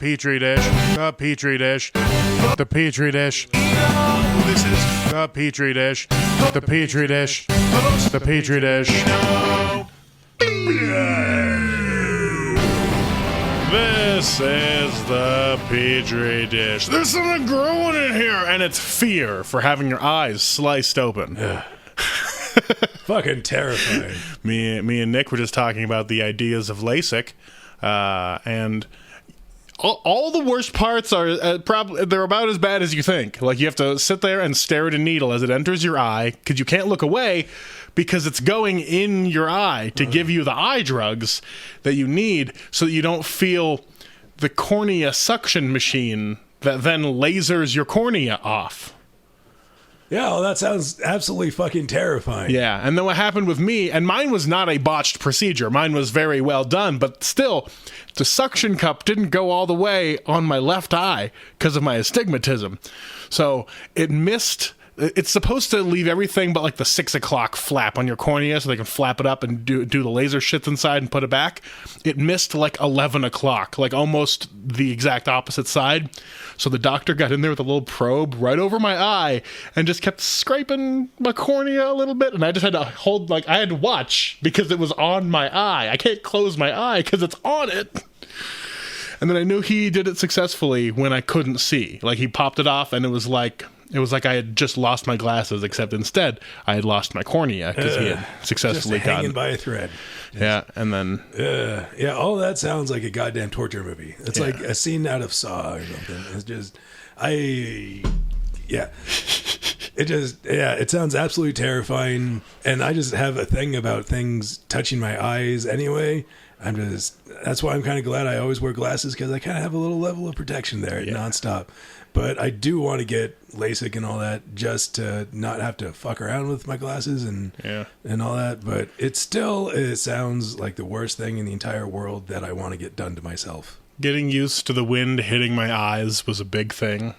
Petri dish, the Petri dish, the Petri dish. This is The Petri dish, the Petri dish, the Petri dish. This is the Petri dish. There's something growing in here, and it's fear for having your eyes sliced open. fucking terrifying. Me and Nick were just talking about the ideas of LASIK, and all the worst parts are probably they're about as bad as you think. Like, you have to sit there and stare at a needle as it enters your eye because you can't look away because it's going in your eye to give you the eye drugs that you need so that you don't feel the cornea suction machine that then lasers your cornea off. Yeah, well, that sounds absolutely fucking terrifying. Yeah, and then what happened with me, and mine was not a botched procedure. Mine was very well done, but still, the suction cup didn't go all the way on my left eye because of my astigmatism. So it missed. It's supposed to leave everything but like the 6 o'clock flap on your cornea so they can flap it up and do the laser shits inside and put it back. It missed like 11 o'clock, like almost the exact opposite side. So the doctor got in there with a little probe right over my eye and just kept scraping my cornea a little bit. And I just had to hold, like, I had to watch because it was on my eye. I can't close my eye because it's on it. And then I knew he did it successfully when I couldn't see. Like, he popped it off and it was like I had just lost my glasses, except instead I had lost my cornea because he had successfully just hanging by a thread. Yeah, and then yeah, all that sounds like a goddamn torture movie. It's like a scene out of Saw or something. It's just, it sounds absolutely terrifying. And I just have a thing about things touching my eyes anyway. That's why I'm kind of glad I always wear glasses, because I kind of have a little level of protection there nonstop. But I do want to get LASIK and all that just to not have to fuck around with my glasses and all that. But it sounds like the worst thing in the entire world that I want to get done to myself. Getting used to the wind hitting my eyes was a big thing.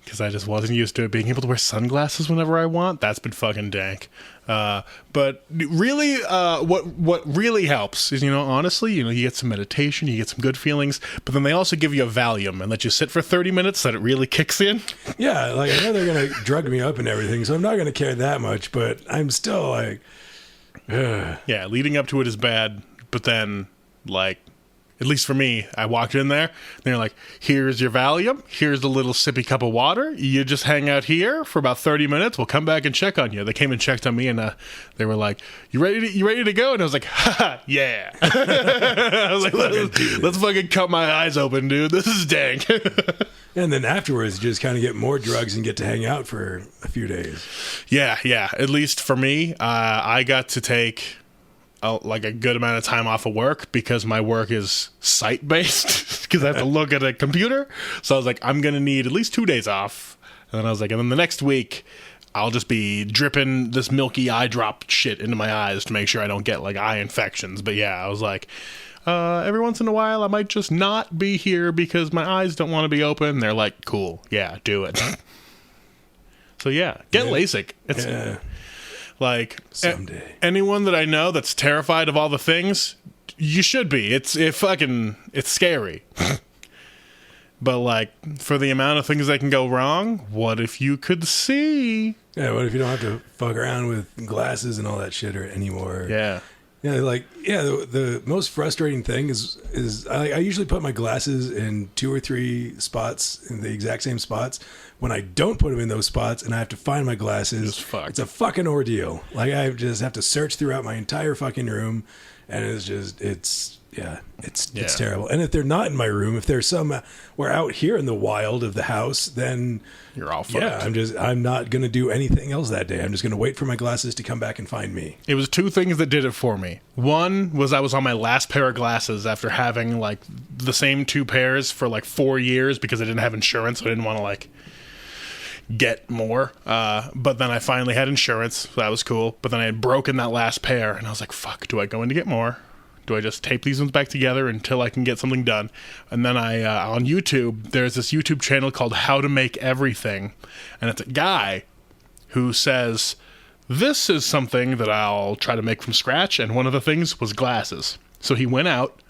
Because I just wasn't used to being able to wear sunglasses whenever I want. That's been fucking dank. But really, what really helps is, honestly, you get some meditation, you get some good feelings, but then they also give you a Valium and let you sit for 30 minutes so that it really kicks in. Yeah, like, I know they're going to drug me up and everything, so I'm not going to care that much, but I'm still like... Yeah, leading up to it is bad, but then, like... At least for me, I walked in there, and they're like, here's your Valium, here's the little sippy cup of water, you just hang out here for about 30 minutes, we'll come back and check on you. They came and checked on me, and they were like, you ready to go? And I was like, ha, yeah. I was like, let's fucking cut my eyes open, dude, this is dank. And then afterwards, just kind of get more drugs and get to hang out for a few days. Yeah, at least for me, I got to take... like a good amount of time off of work because my work is site-based because I have to look at a computer. So I was like, I'm going to need at least 2 days off. And then I was like, and then the next week, I'll just be dripping this milky eye drop shit into my eyes to make sure I don't get like eye infections. But yeah, I was like, every once in a while, I might just not be here because my eyes don't want to be open. They're like, cool. Yeah, do it. So yeah, get LASIK. It's, like, someday. Anyone that I know that's terrified of all the things, you should be. It's scary. But, like, for the amount of things that can go wrong, what if you could see? Yeah, what if you don't have to fuck around with glasses and all that shit anymore? Yeah. Yeah, the most frustrating thing is I usually put my glasses in 2 or 3 spots, in the exact same spots. When I don't put them in those spots and I have to find my glasses, it's a fucking ordeal. Like, I just have to search throughout my entire fucking room, and it's terrible. And if they're not in my room, if they're somewhere out here in the wild of the house, then you're all fucked. Yeah, I'm not going to do anything else that day. I'm just going to wait for my glasses to come back and find me. It was 2 things that did it for me. One was I was on my last pair of glasses after having like the same 2 pairs for like 4 years because I didn't have insurance, so I didn't want to like get more. But then I finally had insurance, so that was cool. But then I had broken that last pair, and I was like, fuck, do I go in to get more? Do I just tape these ones back together until I can get something done? And then I, on YouTube, there's this YouTube channel called How to Make Everything. And it's a guy who says, this is something that I'll try to make from scratch. And one of the things was glasses. So he went out,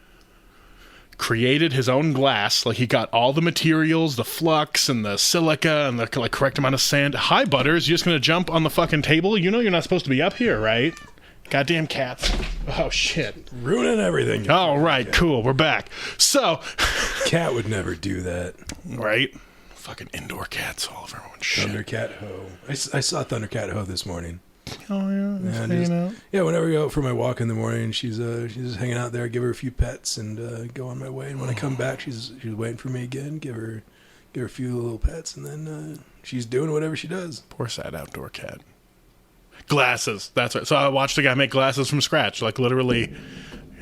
created his own glass. Like, he got all the materials, the flux and the silica and the like correct amount of sand. Hi, Butters, you just gonna jump on the fucking table? You know you're not supposed to be up here, right? Goddamn cats. Oh, shit. Ruining everything. All right, cool. We're back. So. Cat would never do that. Right? Fucking indoor cats all over everyone's shit. Thundercat Ho. I saw Thundercat Ho this morning. Oh, yeah. Yeah, whenever I go out for my walk in the morning, she's just hanging out there. Give her a few pets and go on my way. And when I come back, she's waiting for me again. Give her a few little pets, and then she's doing whatever she does. Poor sad outdoor cat. Glasses. That's right. So I watched a guy make glasses from scratch. Like, literally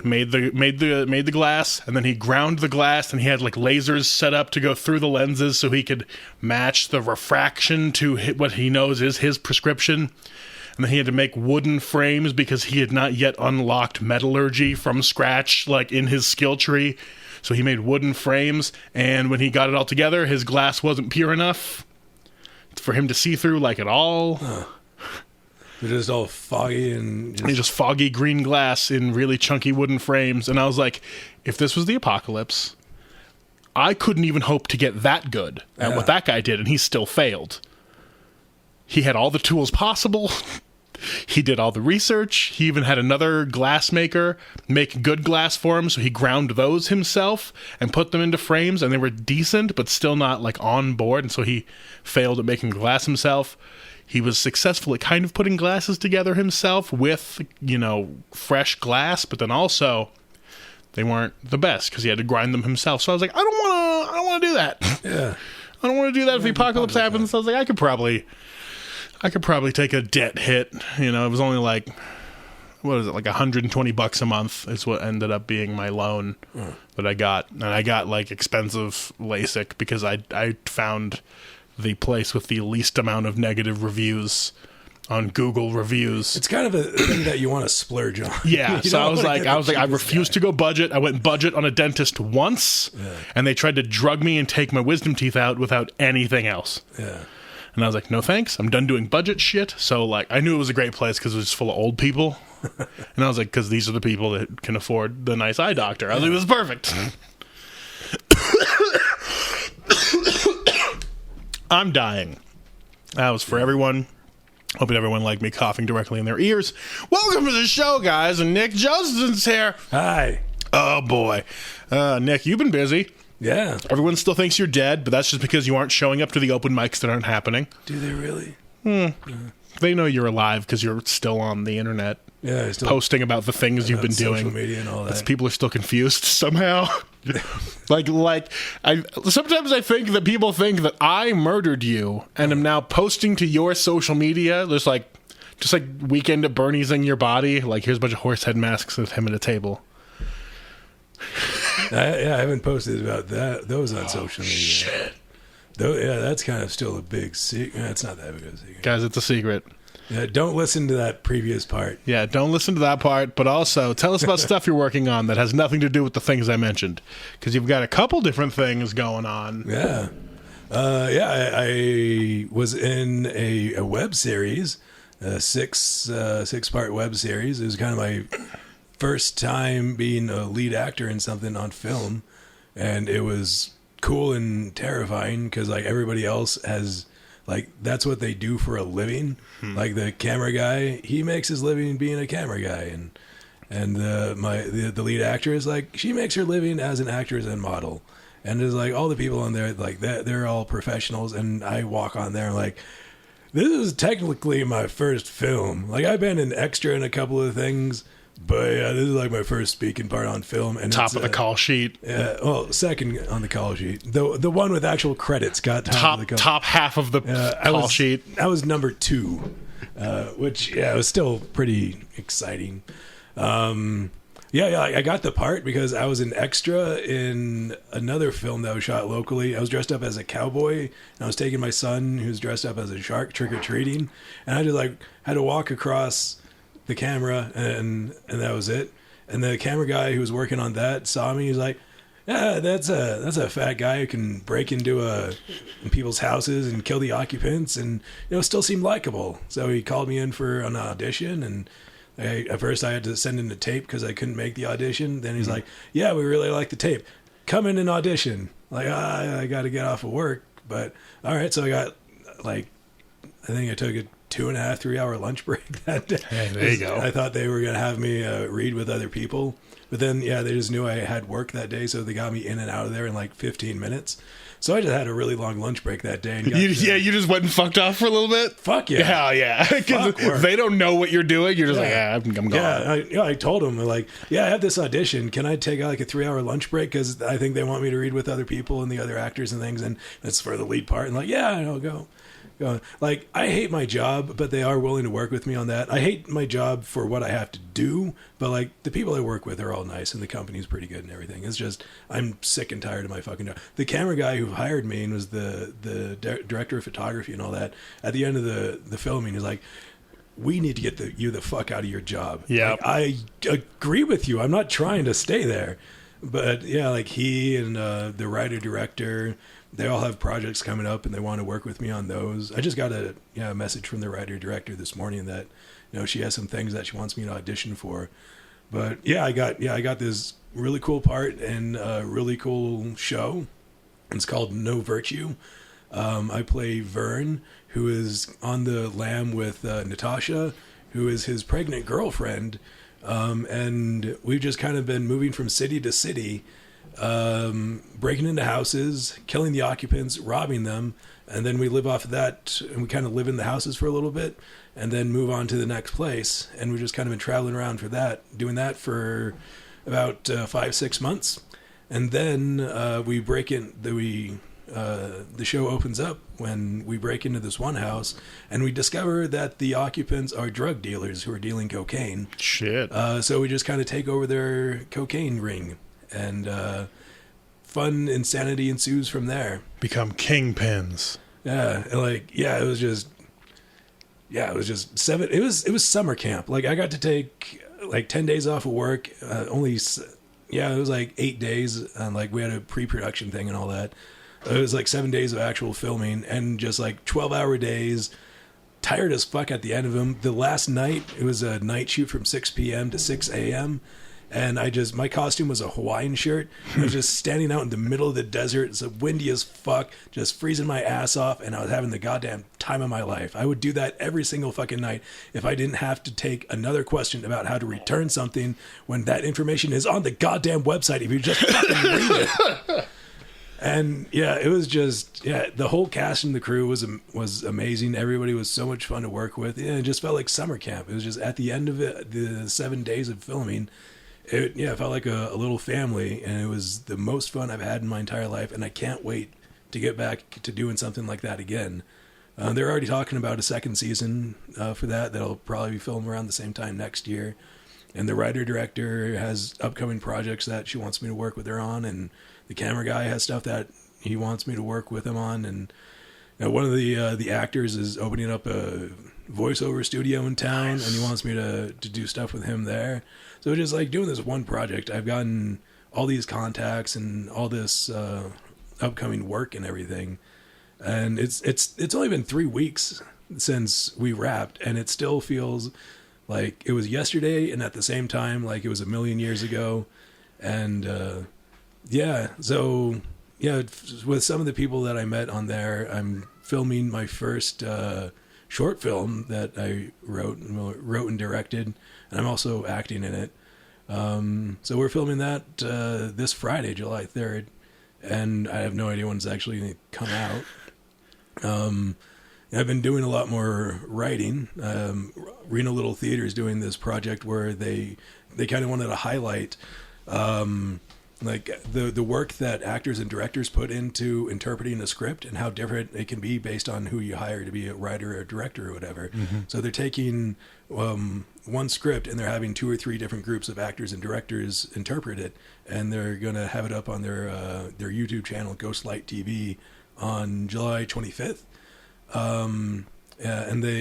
made the glass, and then he ground the glass, and he had like lasers set up to go through the lenses so he could match the refraction to what he knows is his prescription. And then he had to make wooden frames because he had not yet unlocked metallurgy from scratch, like in his skill tree. So he made wooden frames, and when he got it all together, his glass wasn't pure enough for him to see through like at all. They're just all foggy and just foggy green glass in really chunky wooden frames. And I was like, if this was the apocalypse, I couldn't even hope to get that good at what that guy did, and he still failed. He had all the tools possible. He did all the research. He even had another glass maker make good glass for him, so he ground those himself and put them into frames, and they were decent, but still not like on board, and so he failed at making glass himself. He was successful at kind of putting glasses together himself with, fresh glass, but then also they weren't the best because he had to grind them himself. So I was like, I don't want to do that. Yeah. I don't want to do that if the apocalypse happens. So I was like, I could probably take a debt hit. It was only like, what is it, like $120 a month is what ended up being my loan that I got. And I got like expensive LASIK because I found the place with the least amount of negative reviews on Google reviews. It's kind of a thing that you want to splurge on. Yeah. So I was like, I refused to go budget. I went budget on a dentist once, and they tried to drug me and take my wisdom teeth out without anything else. Yeah. And I was like, no thanks. I'm done doing budget shit. So like, I knew it was a great place because it was just full of old people. And I was like, because these are the people that can afford the nice eye doctor. I was like, this is perfect. I'm dying. That was for everyone. Hoping everyone liked me coughing directly in their ears. Welcome to the show, guys. And Nick Josten's here. Hi. Oh, boy. Nick, you've been busy. Yeah. Everyone still thinks you're dead, but that's just because you aren't showing up to the open mics that aren't happening. Do they really? They know you're alive because you're still on the internet. Yeah, still posting about the things you've been doing. Social media and all that. People are still confused somehow. Sometimes I think that people think that I murdered you and am now posting to your social media. There's just like Weekend at Bernie's in your body. Like, here's a bunch of horse head masks with him at a table. I haven't posted about those on social media. Shit. That's kind of still a big secret. It's not that big of a secret. Guys, it's a secret. Yeah, don't listen to that previous part. Yeah, don't listen to that part, but also tell us about stuff you're working on that has nothing to do with the things I mentioned. Because you've got a couple different things going on. Yeah. I was in a web series, a six-part web series. It was kind of my first time being a lead actor in something on film, and it was cool and terrifying because like everybody else has... Like, that's what they do for a living. Like, the camera guy, he makes his living being a camera guy. And the lead actor is like, she makes her living as an actress and model. And there's like, all the people on there, like, they're all professionals. And I walk on there like, this is technically my first film. Like, I've been an extra in a couple of things. But yeah, this is like my first speaking part on film. And top of the call sheet. Yeah, well, second on the call sheet. The one with actual credits got top of the top half of the call sheet. I was number 2, which it was still pretty exciting. I got the part because I was an extra in another film that was shot locally. I was dressed up as a cowboy, and I was taking my son, who's dressed up as a shark, trick or treating, and I just had to walk across the camera, and that was it. And the camera guy who was working on that saw me. He's like, "Yeah, that's a fat guy who can break into people's houses and kill the occupants, and still seem likable." So he called me in for an audition, and at first I had to send in the tape because I couldn't make the audition. Then he's like, "Yeah, we really like the tape. come in and audition. Like, I got to get off of work, but all right. So I got like, I think I took a 2.5, 3 hour lunch break that day. Hey, there you go. I thought they were going to have me read with other people, but then, yeah, they just knew I had work that day. So they got me in and out of there in like 15 minutes. So I just had a really long lunch break that day. And you just went and fucked off for a little bit? Fuck yeah. Hell yeah. Because they don't know what you're doing. You're just I'm gone. Yeah, I told them, like, yeah, I have this audition. Can I take like a 3 hour lunch break? Because I think they want me to read with other people and the other actors and things. And that's for the lead part. And like, yeah, I'll go. Like, I hate my job, but they are willing to work with me on that. I hate my job for what I have to do, but like the people I work with are all nice and the company's pretty good and everything. It's just, I'm sick and tired of my fucking job. The camera guy who hired me and was the director of photography and all that, at the end of the filming, he's like, we need to get you the fuck out of your job. Yeah. Like, I agree with you. I'm not trying to stay there. But yeah, like he and the writer director, they all have projects coming up and they want to work with me on those. I just got a message from the writer director this morning that, she has some things that she wants me to audition for. But yeah, I got this really cool part in a really cool show. It's called No Virtue. I play Vern, who is on the lam with Natasha, who is his pregnant girlfriend. And we've just kind of been moving from city to city, breaking into houses, killing the occupants, robbing them, and then we live off of that, and we kind of live in the houses for a little bit, and then move on to the next place. And we've just kind of been traveling around for that, doing that for about 5-6 months, and then the show opens up when we break into this one house and we discover that the occupants are drug dealers who are dealing cocaine. Shit. So we just kind of take over their cocaine ring, and fun insanity ensues from there. Become kingpins. Yeah. It was just it was summer camp. Like, I got to take like 10 days off of work. It was like 8 days. And like, we had a pre-production thing and all that. It was like 7 days of actual filming and just like 12-hour days, tired as fuck at the end of them. The last night, it was a night shoot from 6 p.m. to 6 a.m. And my costume was a Hawaiian shirt. I was just standing out in the middle of the desert. It's windy as fuck, just freezing my ass off. And I was having the goddamn time of my life. I would do that every single fucking night if I didn't have to take another question about how to return something when that information is on the goddamn website. If you just fucking read it. And yeah, it was just, the whole cast and the crew was amazing. Everybody was so much fun to work with. Yeah, it just felt like summer camp. It was just at the end of it, the 7 days of filming, it felt like a little family, and it was the most fun I've had in my entire life. And I can't wait to get back to doing something like that again. They're already talking about a second season for that'll probably be filmed around the same time next year. And the writer director has upcoming projects that she wants me to work with her on, and the camera guy has stuff that he wants me to work with him on. And one of the actors is opening up a voiceover studio in town, and he wants me to do stuff with him there. So just like doing this one project, I've gotten all these contacts and all this upcoming work and everything. And it's only been 3 weeks since we wrapped, and it still feels like it was yesterday, and at the same time, like it was a million years ago. And so with some of the people that I met on there, I'm filming my first short film that I wrote and directed, and I'm also acting in it. So we're filming that this Friday, July 3rd, and I have no idea when it's actually going to come out. I've been doing a lot more writing. Reno Little Theater is doing this project where they kind of wanted to highlight like the work that actors and directors put into interpreting a script and how different it can be based on who you hire to be a writer or director or whatever. Mm-hmm. So they're taking one script and they're having 2 or 3 different groups of actors and directors interpret it, and they're going to have it up on their YouTube channel, Ghostlight TV, on July 25th. And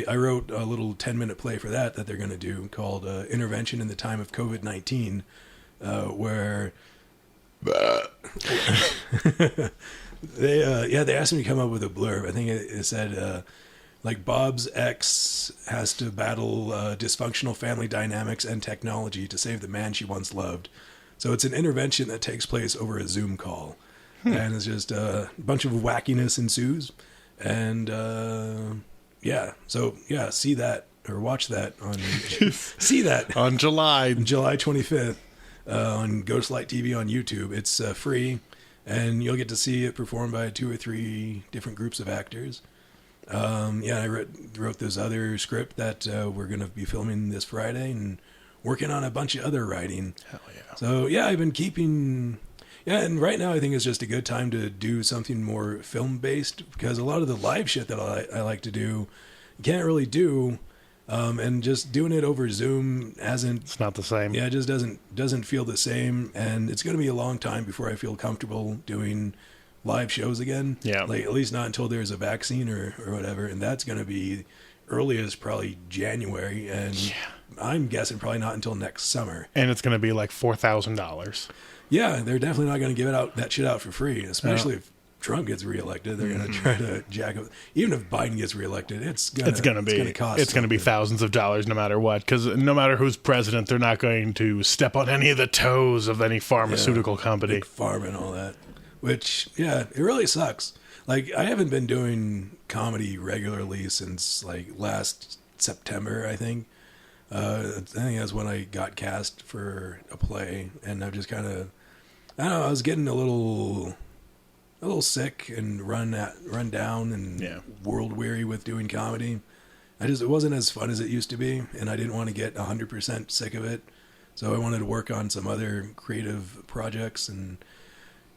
I wrote a little 10-minute play for that they're going to do called Intervention in the Time of COVID-19, where they asked me to come up with a blurb. I think it said like Bob's ex has to battle dysfunctional family dynamics and technology to save the man she once loved. So it's an intervention that takes place over a Zoom call. And it's just a bunch of wackiness ensues. And see that or watch that on see that on July 25th on Ghostlight TV on YouTube. It's free, and you'll get to see it performed by 2 or 3 different groups of actors. I wrote this other script that we're going to be filming this Friday and working on a bunch of other writing. Hell yeah. So I've been keeping... Yeah, and right now I think it's just a good time to do something more film-based, because a lot of the live shit that I like to do, you can't really do, and just doing it over Zoom hasn't... It's not the same. Yeah, it just doesn't feel the same, and it's going to be a long time before I feel comfortable doing live shows again. Yeah. Like, at least not until there's a vaccine or whatever, and that's going to be earliest probably January, and I'm guessing probably not until next summer. And it's going to be like $4,000. Yeah, they're definitely not going to give that shit out for free, especially if Trump gets reelected. They're going to try to jack up. Even if Biden gets reelected, it's going to be thousands of dollars no matter what, because no matter who's president, they're not going to step on any of the toes of any pharmaceutical company. Big pharma and all that, which, it really sucks. Like, I haven't been doing comedy regularly since, like, last September, I think. I think that's when I got cast for a play, and I've just kind of, I don't know, I was getting a little sick and run down and world weary with doing comedy. It wasn't as fun as it used to be, and I didn't want to get 100% sick of it. So I wanted to work on some other creative projects, and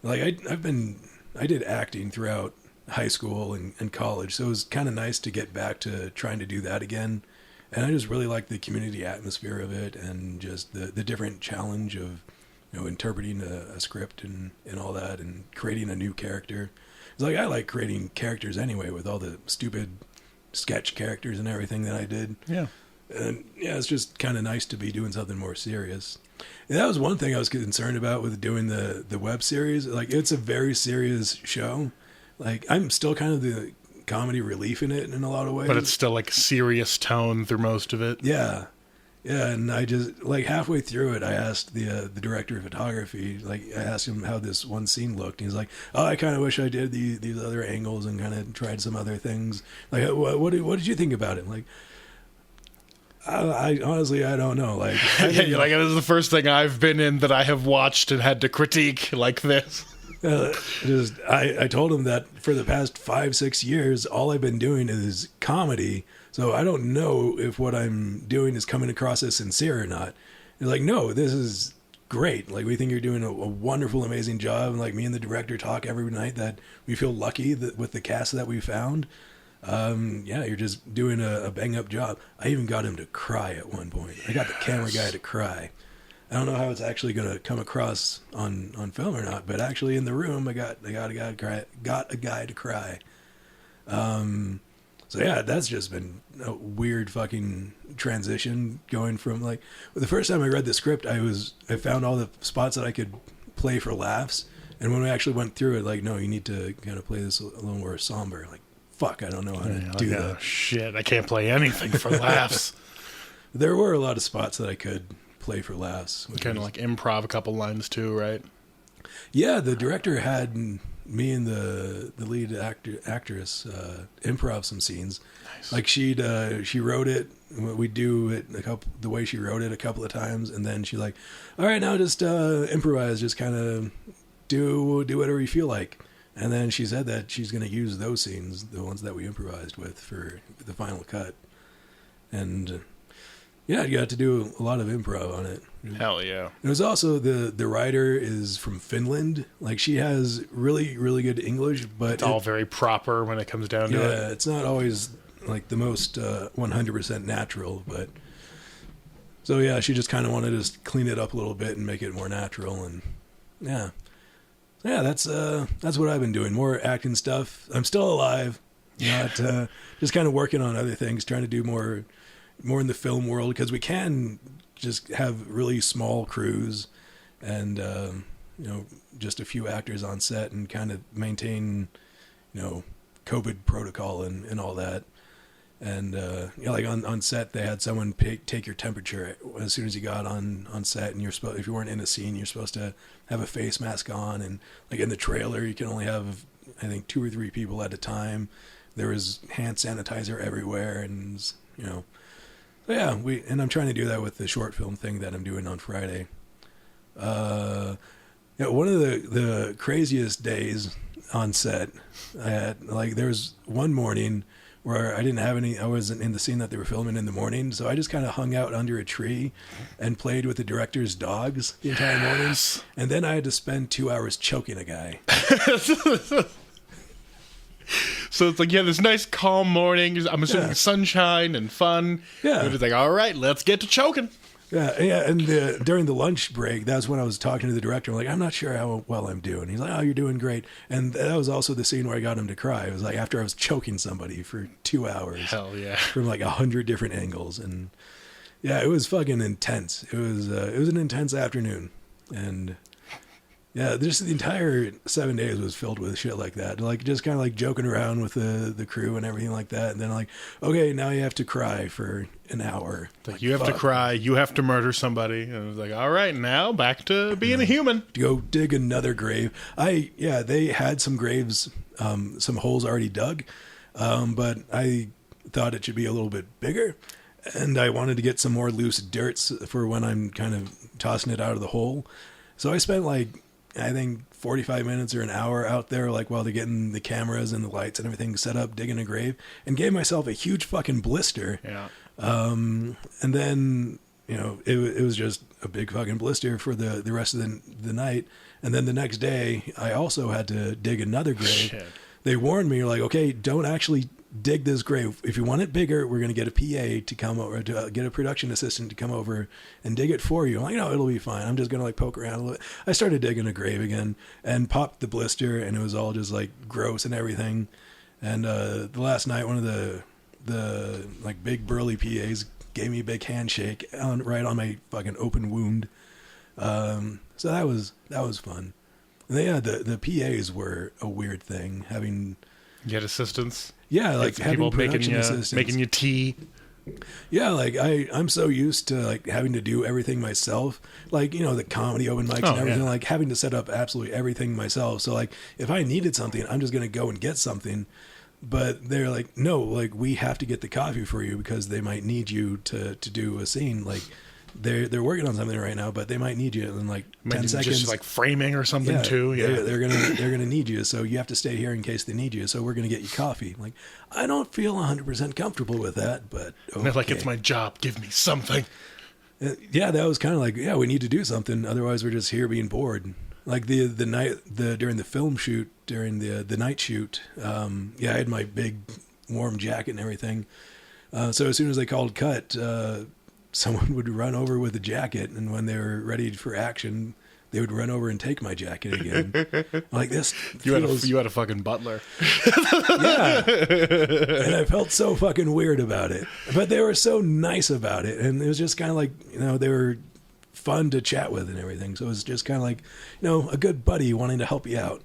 like I did acting throughout high school and college, so it was kind of nice to get back to trying to do that again. And I just really like the community atmosphere of it, and just the different challenge of, interpreting a script and all that, and creating a new character. It's like, I like creating characters anyway, with all the stupid sketch characters and everything that I did. Yeah. And it's just kind of nice to be doing something more serious. And that was one thing I was concerned about with doing the web series. Like, it's a very serious show. Like, I'm still kind of the comedy relief in it in a lot of ways, but it's still like a serious tone through most of it. And I just, like, halfway through it, I asked the director of photography, like, I asked him how this one scene looked, and he's like, oh, I kind of wish I did these other angles and kind of tried some other things. Like, what did you think about it? Like, I honestly, I don't know. Like, you're like, this is the first thing I've been in that I have watched and had to critique like this. I told him that for the past 5-6 years, all I've been doing is comedy. So I don't know if what I'm doing is coming across as sincere or not. He's like, no, this is great. Like, we think you're doing a wonderful, amazing job. And like, me and the director talk every night that we feel lucky that with the cast that we found. You're just doing a bang up job. I even got him to cry at one point. I got the camera guy to cry. I don't know how it's actually going to come across on film or not, but actually in the room, I got a guy to cry. That's just been a weird fucking transition, going from, like, the first time I read the script, I found all the spots that I could play for laughs, and when we actually went through it, like, no, you need to kind of play this a little more somber. Like, fuck, I don't know how to do that. Shit, I can't play anything for laughs. There were a lot of spots that I could play for laughs. Kind of like improv a couple lines too, right? Yeah, the director had me and the lead actress improv some scenes. Nice. Like, she wrote it. We do it the way she wrote it a couple of times, and then she's like, "All right, now just improvise. Just kind of do whatever you feel like." And then she said that she's going to use those scenes, the ones that we improvised with, for the final cut. And you got to do a lot of improv on it. Hell yeah. It was also the writer is from Finland. Like, she has really, really good English, but it's all very proper when it comes down to it. Yeah, it's not always like the most 100% natural, but so she just kind of wanted to clean it up a little bit and make it more natural, and that's what I've been doing. More acting stuff. I'm still alive, not just kind of working on other things, trying to do more in the film world, because we can just have really small crews and just a few actors on set and kind of maintain COVID protocol and all that. And like on set, they had someone take your temperature as soon as you got on set, and if you weren't in a scene, you're supposed to have a face mask on. And like in the trailer, you can only have, I think, 2 or 3 people at a time. There was hand sanitizer everywhere, and so yeah, I'm trying to do that with the short film thing that I'm doing on Friday. Yeah, one of the craziest days on set, I had, like, there was one morning where I wasn't in the scene that they were filming in the morning, so I just kind of hung out under a tree and played with the director's dogs the entire morning. And then I had to spend 2 hours choking a guy. So it's like, this nice calm morning. I'm assuming sunshine and fun. Yeah. It's like, all right, let's get to choking. Yeah, and during the lunch break, that's when I was talking to the director. I'm like, I'm not sure how well I'm doing. He's like, oh, you're doing great. And that was also the scene where I got him to cry. It was like after I was choking somebody for 2 hours. Hell yeah. From like 100 different angles. And yeah, it was fucking intense. It was an intense afternoon. And yeah, just the entire 7 days was filled with shit like that. Like just kind of like joking around with the crew and everything like that. And then like, okay, now you have to cry for an hour. Like you have to cry, you have to murder somebody. And it was like, all right, now back to being a human. To go dig another grave. They had some graves, some holes already dug. But I thought it should be a little bit bigger. And I wanted to get some more loose dirt for when I'm kind of tossing it out of the hole. So I spent like, I think 45 minutes or an hour out there, like while they're getting the cameras and the lights and everything set up, digging a grave, and gave myself a huge fucking blister. Yeah. And then, it was just a big fucking blister for the rest of the night. And then the next day, I also had to dig another grave. Shit. They warned me, like, okay, don't actually dig this grave. If you want it bigger, we're going to get a PA to come over, to get a production assistant to come over and dig it for you. I'm like, no, it'll be fine. I'm just going to like poke around a little bit. I started digging a grave again and popped the blister, and it was all just like gross and everything. And the last night, one of the like big burly PAs gave me a big handshake right on my fucking open wound. So that was fun. And the PAs were a weird thing, having... You had assistants? Yeah, like having people production assistants. making you tea. Yeah, like I'm so used to like having to do everything myself. Like, the comedy open mics and everything, like having to set up absolutely everything myself. So like if I needed something, I'm just going to go and get something. But they're like, no, like we have to get the coffee for you because they might need you to do a scene. Like they're working on something right now, but they might need you in like 10 seconds. Just like framing or something too. Yeah, they're gonna need you, so you have to stay here in case they need you. So we're gonna get you coffee. Like, I don't feel 100% comfortable with that, but okay. They're like, it's my job. Give me something. Yeah, that was kind of like, yeah, we need to do something. Otherwise, we're just here being bored. Like the night during the film shoot, during the night shoot. I had my big warm jacket and everything. So as soon as they called cut. Someone would run over with a jacket, and when they were ready for action, they would run over and take my jacket again. Like this. You had a fucking butler. Yeah. And I felt so fucking weird about it. But they were so nice about it. And it was just kind of like, they were fun to chat with and everything. So it was just kind of like, a good buddy wanting to help you out.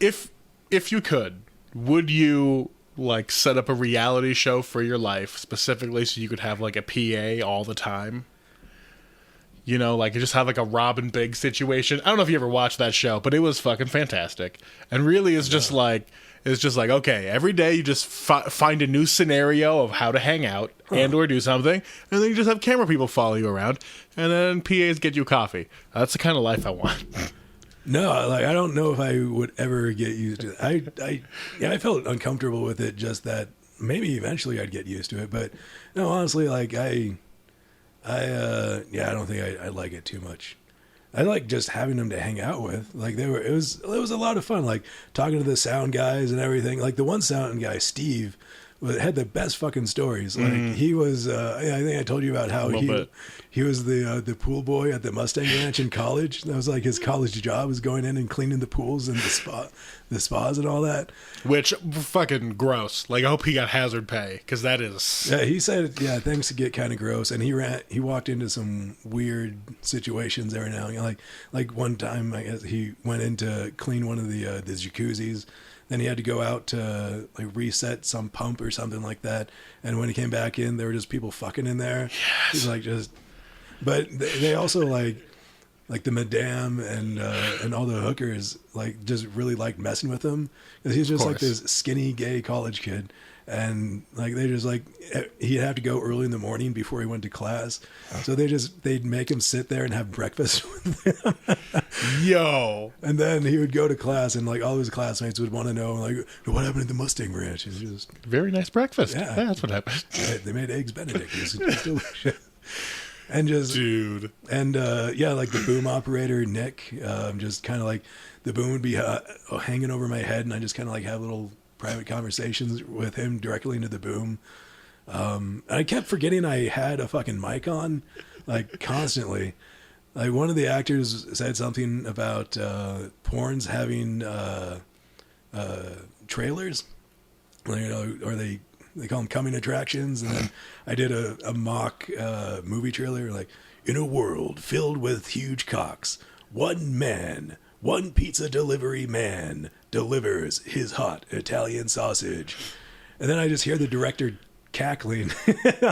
If you could, would you... like set up a reality show for your life specifically so you could have like a PA all the time? Like just have like a Robin Biggs situation. I don't know if you ever watched that show, but it was fucking fantastic. And really it's just like, okay, every day you just find a new scenario of how to hang out and or do something. And then you just have camera people follow you around and then PAs get you coffee. That's the kind of life I want. No, like I don't know if I would ever get used to it. I felt uncomfortable with it. Just that maybe eventually I'd get used to it. But no, honestly, like I don't think I like it too much. I like just having them to hang out with. Like it was a lot of fun. Like talking to the sound guys and everything. Like the one sound guy, Steve, had the best fucking stories. Like he was, I think I told you about how he was the pool boy at the Mustang Ranch in college. That was like his college job, was going in and cleaning the pools and the spas and all that. Which fucking gross. Like I hope he got hazard pay because that is. Yeah, he said things get kind of gross, and he walked into some weird situations every now and then. Like one time, I guess he went in to clean one of the jacuzzis. Then he had to go out to like reset some pump or something like that. And when he came back in, there were just people fucking in there. Yes. He's like but they also like the madame and all the hookers like just really liked messing with him, because he's just like this skinny gay college kid. And like they just like he'd have to go early in the morning before he went to class, so they'd make him sit there and have breakfast with him. Yo. And then he would go to class, and like all his classmates would want to know like what happened at the Mustang Ranch. It's just Very nice breakfast. Yeah. That's what happened. they made eggs Benedict. It was delicious. And just Dude. And like the boom operator Nick, just kind of like the boom would be hanging over my head, and I just kind of like have little private conversations with him directly into the boom. And I kept forgetting I had a fucking mic on, like constantly. Like one of the actors said something about porns having trailers, or they call them coming attractions. And then I did a mock movie trailer, like, in a world filled with huge cocks, one pizza delivery man delivers his hot Italian sausage. And then I just hear the director cackling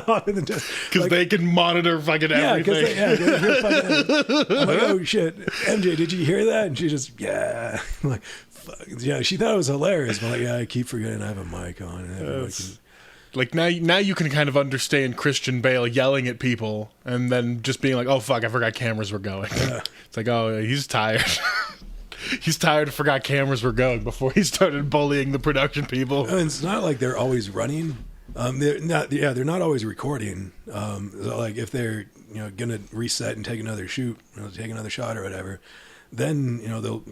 off in the desk. Because they can monitor fucking everything. I'm like, oh shit, MJ, did you hear that? And she just, yeah. I'm like, fuck. Yeah, she thought it was hilarious, but like, yeah, I keep forgetting I have a mic on. And like now you can kind of understand Christian Bale yelling at people and then just being like, oh fuck, I forgot cameras were going. Yeah. It's like, oh, he's tired. He's tired and forgot cameras were going before he started bullying the production people. And it's not like they're always running. They're not always recording. So like if they're gonna reset and take another shoot, take another shot or whatever, then they'll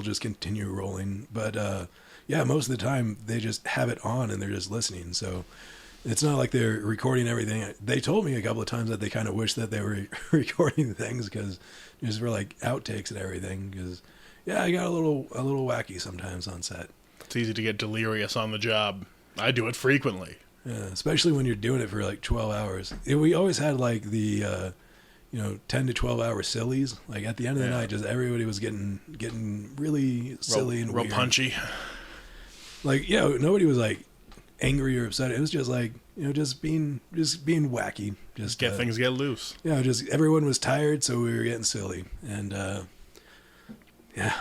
just continue rolling. But most of the time they just have it on and they're just listening. So it's not like they're recording everything. They told me a couple of times that they kind of wish that they were recording things, because just for like outtakes and everything. Because I got a little wacky sometimes on set. It's easy to get delirious on the job. I do it frequently. Yeah, especially when you're doing it for like 12 hours. We always had like the 10 to 12 hour sillies. Like at the end of the night, just everybody was getting really silly and real weird. Punchy. Like nobody was like angry or upset. It was just like just being wacky. Just things get loose. Just everyone was tired, so we were getting silly. And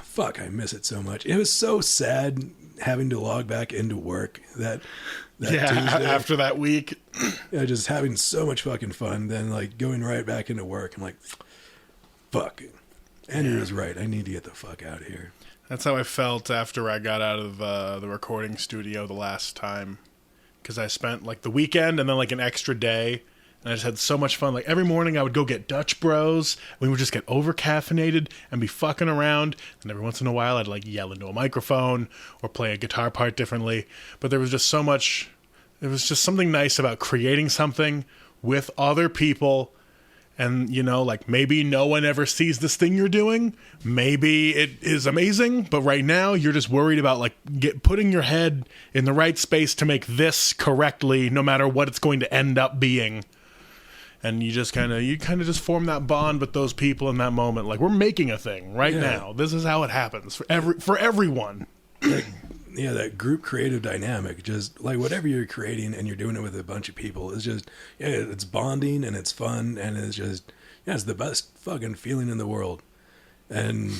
fuck, I miss it so much. It was so sad having to log back into work that Tuesday. After that week. Just having so much fucking fun, then like going right back into work. I'm like, fuck. Andrew was right. I need to get the fuck out of here. That's how I felt after I got out of the recording studio the last time, because I spent like the weekend and then like an extra day, and I just had so much fun. Like every morning I would go get Dutch Bros. We would just get over caffeinated and be fucking around. And every once in a while I'd like yell into a microphone or play a guitar part differently. But there was just so much. There was just something nice about creating something with other people. And, like maybe no one ever sees this thing you're doing. Maybe it is amazing. But right now you're just worried about like putting your head in the right space to make this correctly, no matter what it's going to end up being. And you just kind of just form that bond with those people in that moment. Like, we're making a thing right now. This is how it happens for everyone. That group creative dynamic, just like whatever you're creating and you're doing it with a bunch of people, is just, it's bonding and it's fun and it's just, it's the best fucking feeling in the world. And,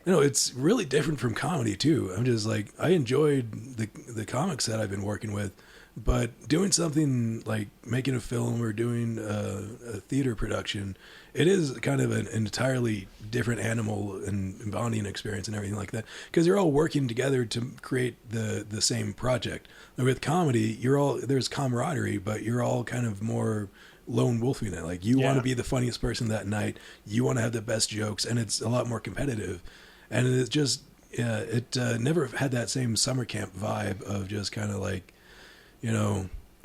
it's really different from comedy too. I'm just like, I enjoyed the comics that I've been working with, but doing something like making a film or doing a theater production, it is kind of an entirely different animal and bonding experience and everything like that, because you're all working together to create the same project. With comedy, there's camaraderie, but you're all kind of more lone wolfing it. Like you want to be the funniest person that night, you want to have the best jokes, and it's a lot more competitive. And it's just it never had that same summer camp vibe of just kind of like,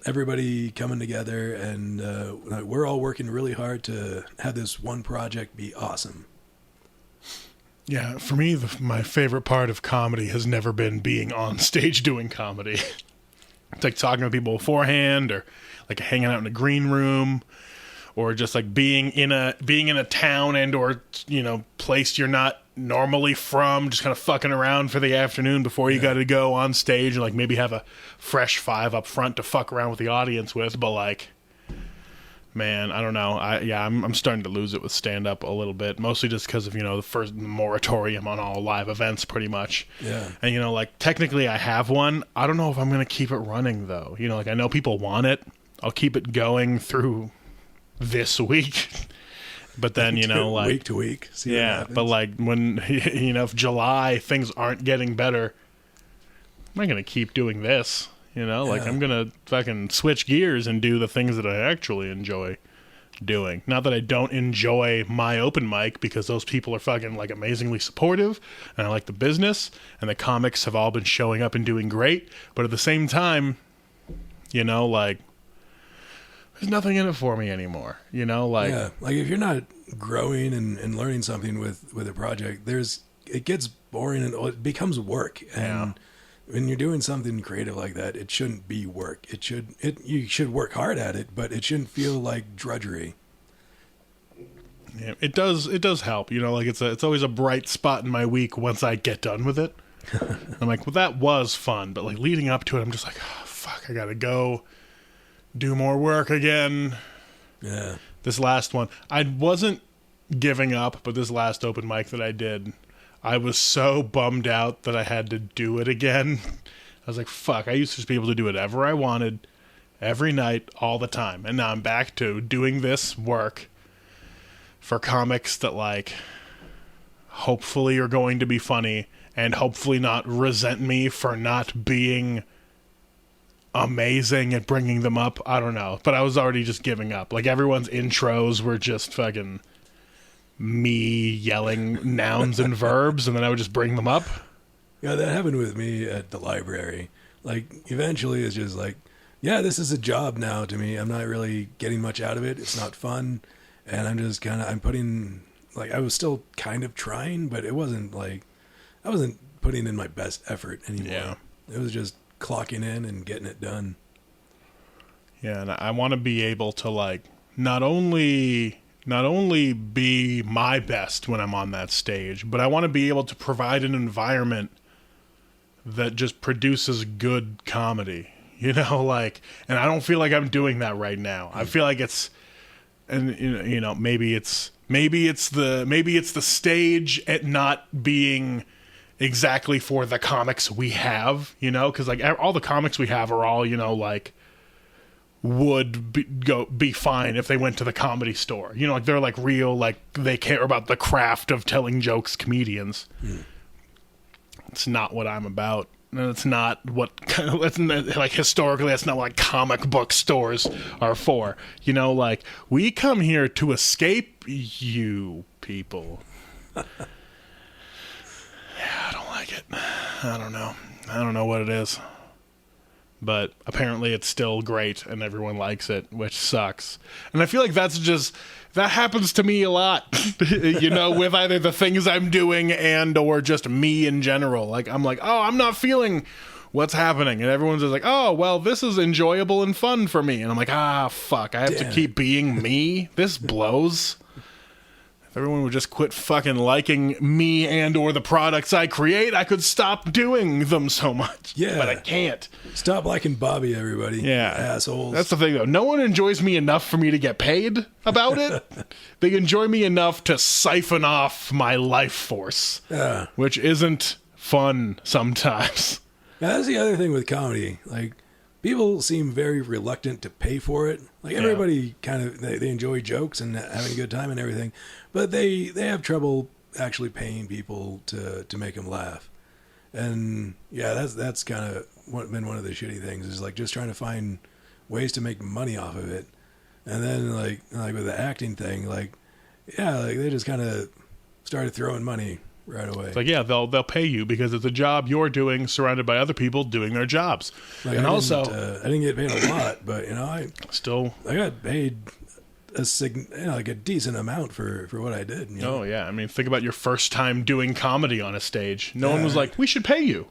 everybody coming together and we're all working really hard to have this one project be awesome. Yeah, for me, my favorite part of comedy has never been being on stage doing comedy. It's like talking to people beforehand, or like hanging out in a green room, or just like being in a town and or place you're not normally from, just kind of fucking around for the afternoon before you got to go on stage and like maybe have a fresh 5 up front to fuck around with the audience with. But like, man, I don't know. I'm starting to lose it with stand up a little bit, mostly just because of, the first moratorium on all live events pretty much. Yeah. And like technically I have one. I don't know if I'm going to keep it running though. Like I know people want it. I'll keep it going through this week. But then, like week to week. See what happens. But like when, if July things aren't getting better, I'm not going to keep doing this, like I'm going to fucking switch gears and do the things that I actually enjoy doing. Not that I don't enjoy my open mic, because those people are fucking like amazingly supportive and I like the business and the comics have all been showing up and doing great. But at the same time, like, there's nothing in it for me anymore, like if you're not growing and learning something with a project, it gets boring and it becomes work. And when you're doing something creative like that, it shouldn't be work. You should work hard at it, but it shouldn't feel like drudgery. Yeah, it does help, like it's always a bright spot in my week once I get done with it. I'm like, well, that was fun, but like leading up to it, I'm just like, oh, fuck, I gotta go do more work again. Yeah. This last one, I wasn't giving up, but this last open mic that I did, I was so bummed out that I had to do it again. I was like, fuck, I used to just be able to do whatever I wanted every night, all the time. And now I'm back to doing this work for comics that like hopefully are going to be funny and hopefully not resent me for not being amazing at bringing them up. I don't know, but I was already just giving up. Like everyone's intros were just fucking me yelling nouns and verbs, and then I would just bring them up. Yeah, that happened with me at the library. Like eventually it's just like, yeah, this is a job now to me. I'm not really getting much out of it. It's not fun, and I'm putting, like, I was still kind of trying, but it wasn't like I wasn't putting in my best effort anymore. Yeah. It was just clocking in and getting it done. Yeah, and I want to be able to like not only be my best when I'm on that stage, but I want to be able to provide an environment that just produces good comedy. Like, and I don't feel like I'm doing that right now. I feel like it's, and maybe it's the stage at not being exactly for the comics we have, because like all the comics we have are all, like would be fine if they went to the Comedy Store. Like they're like real, like they care about the craft of telling jokes comedians. It's not what I'm about. And it's not what, like historically, that's not what comic book stores are for. Like we come here to escape you people. I don't like it. I don't know. I don't know what it is. But apparently it's still great and everyone likes it, which sucks. And I feel like that happens to me a lot, with either the things I'm doing and or just me in general. Like, I'm like, oh, I'm not feeling what's happening. And everyone's just like, oh, well, this is enjoyable and fun for me. And I'm like, fuck, I have to keep being me? This blows. If everyone would just quit fucking liking me and or the products I create, I could stop doing them so much. Yeah. But I can't. Stop liking Bobby, everybody. Yeah. Assholes. That's the thing, though. No one enjoys me enough for me to get paid about it. They enjoy me enough to siphon off my life force, which isn't fun sometimes. Now, that's the other thing with comedy. Like, people seem very reluctant to pay for it. Like, everybody kind of, they enjoy jokes and having a good time and everything, but they have trouble actually paying people to make them laugh. And yeah, that's kind of been one of the shitty things, is like just trying to find ways to make money off of it. And then like with the acting thing, like they just kind of started throwing money right away. It's like, yeah, they'll pay you because it's a job you're doing surrounded by other people doing their jobs. Like, and I didn't get paid a lot, but I got paid like a decent amount for what I did. Oh yeah, I mean, think about your first time doing comedy on a stage. No one was like, we should pay you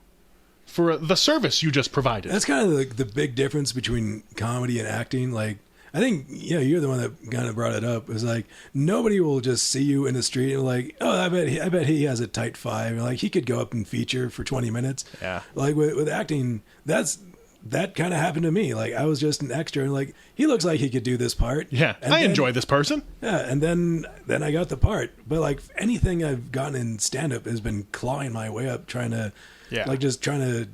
for the service you just provided. That's kind of the big difference between comedy and acting. Like, I think, you're the one that kind of brought it up. It's like, nobody will just see you in the street and like, oh, I bet he has a tight 5. And like, he could go up and feature for 20 minutes. Yeah. Like with acting, that kind of happened to me. Like, I was just an extra and like, he looks like he could do this part. Yeah. And I enjoy this person. Yeah. And then I got the part. But like, anything I've gotten in stand-up has been clawing my way up, trying to, just trying to,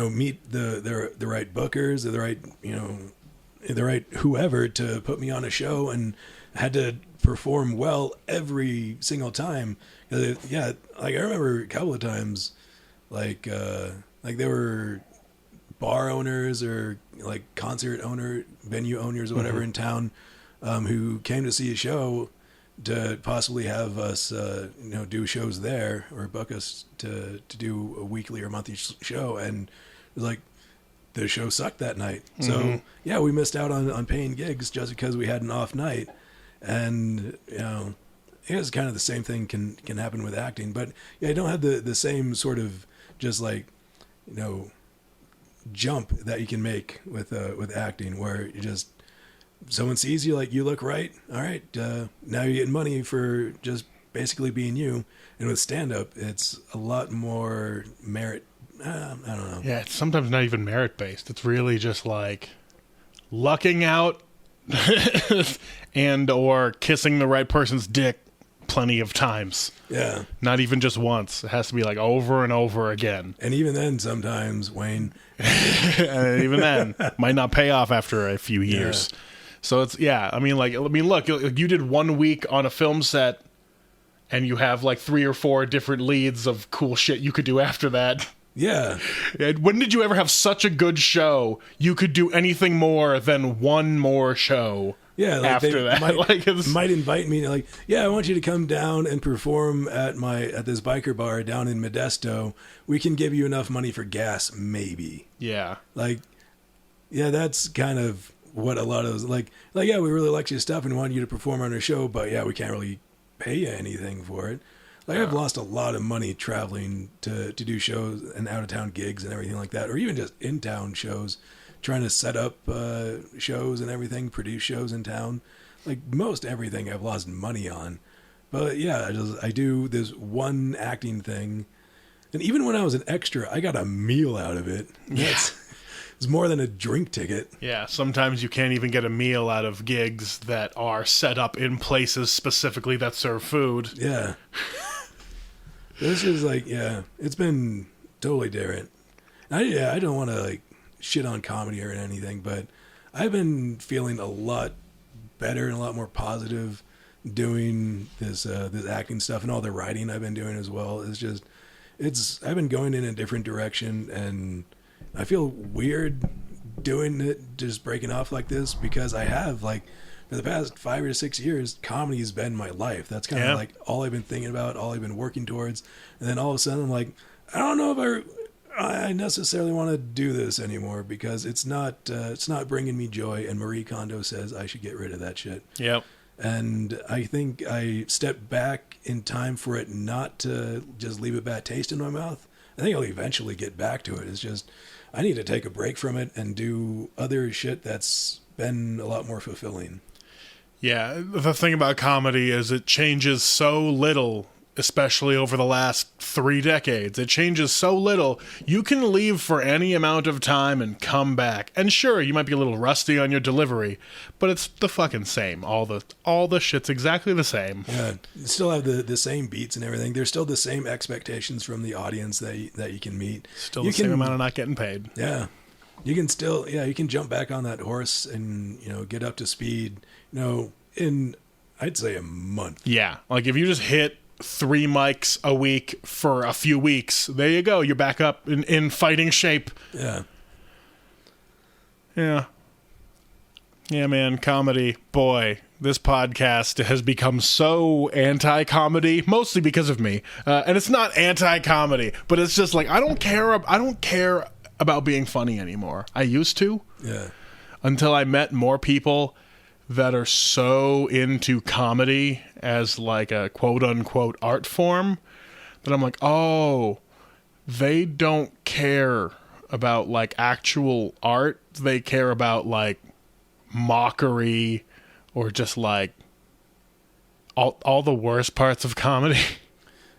meet the right bookers or the right, the right whoever to put me on a show, and had to perform well every single time. Like I remember a couple of times, like there were bar owners or like concert venue owners or whatever in town, who came to see a show to possibly have us, do shows there or book us to do a weekly or monthly show. And it was like, the show sucked that night. So we missed out on paying gigs just because we had an off night. And, I guess kind of the same thing can happen with acting, but I don't have the same sort of just like, jump that you can make with acting, where you just, someone sees you, like, you look right. All right. Now you're getting money for just basically being you. And with stand up, it's a lot more merit. I don't know. Yeah, it's sometimes not even merit-based. It's really just like lucking out and or kissing the right person's dick plenty of times. Yeah. Not even just once. It has to be like over and over again. And even then, sometimes, Wayne. And even then, might not pay off after a few years. Yeah. So it's, look, you did 1 week on a film set and you have like 3 or 4 different leads of cool shit you could do after that. Yeah. When did you ever have such a good show you could do anything more than one more show? Yeah, like after that, might invite me. Like, I want you to come down and perform at this biker bar down in Modesto. We can give you enough money for gas, maybe. Yeah. Like, that's kind of what a lot of those we really like your stuff and want you to perform on our show, but we can't really pay you anything for it. Like, I've lost a lot of money traveling to do shows and out-of-town gigs and everything like that, or even just in-town shows, trying to set up shows and everything, produce shows in town. Like, most everything I've lost money on. But, I do this one acting thing. And even when I was an extra, I got a meal out of it. It's more than a drink ticket. Yeah, sometimes you can't even get a meal out of gigs that are set up in places specifically that serve food. Yeah. This is like, it's been totally different. I don't want to like shit on comedy or anything, but I've been feeling a lot better and a lot more positive doing this acting stuff, and all the writing I've been doing as well. I've been going in a different direction, and I feel weird doing it, just breaking off like this, because I have, like, for the past 5 or 6 years, comedy has been my life. That's kind of like all I've been thinking about, all I've been working towards. And then all of a sudden I'm like, I don't know if I necessarily want to do this anymore, because it's not bringing me joy. And Marie Kondo says I should get rid of that shit. Yep. And I think I stepped back in time for it not to just leave a bad taste in my mouth. I think I'll eventually get back to it. It's just, I need to take a break from it and do other shit that's been a lot more fulfilling. Yeah, the thing about comedy is it changes so little, especially over the last 3 decades. It changes so little. You can leave for any amount of time and come back. And sure, you might be a little rusty on your delivery, but it's the fucking same. All the shit's exactly the same. Yeah, you still have the same beats and everything. There's still the same expectations from the audience that you can meet. Still the same amount of not getting paid. Yeah. You can still, you can jump back on that horse and, get up to speed, in, I'd say, a month. Yeah. Like, if you just hit 3 mics a week for a few weeks, there you go. You're back up in fighting shape. Yeah. Yeah. Yeah, man. Comedy. Boy, this podcast has become so anti-comedy, mostly because of me. And it's not anti-comedy, but it's just like, I don't care about being funny anymore. I used to. Yeah. Until I met more people that are so into comedy as like a quote-unquote art form that I'm like, oh, they don't care about like actual art. They care about like mockery or just like all the worst parts of comedy.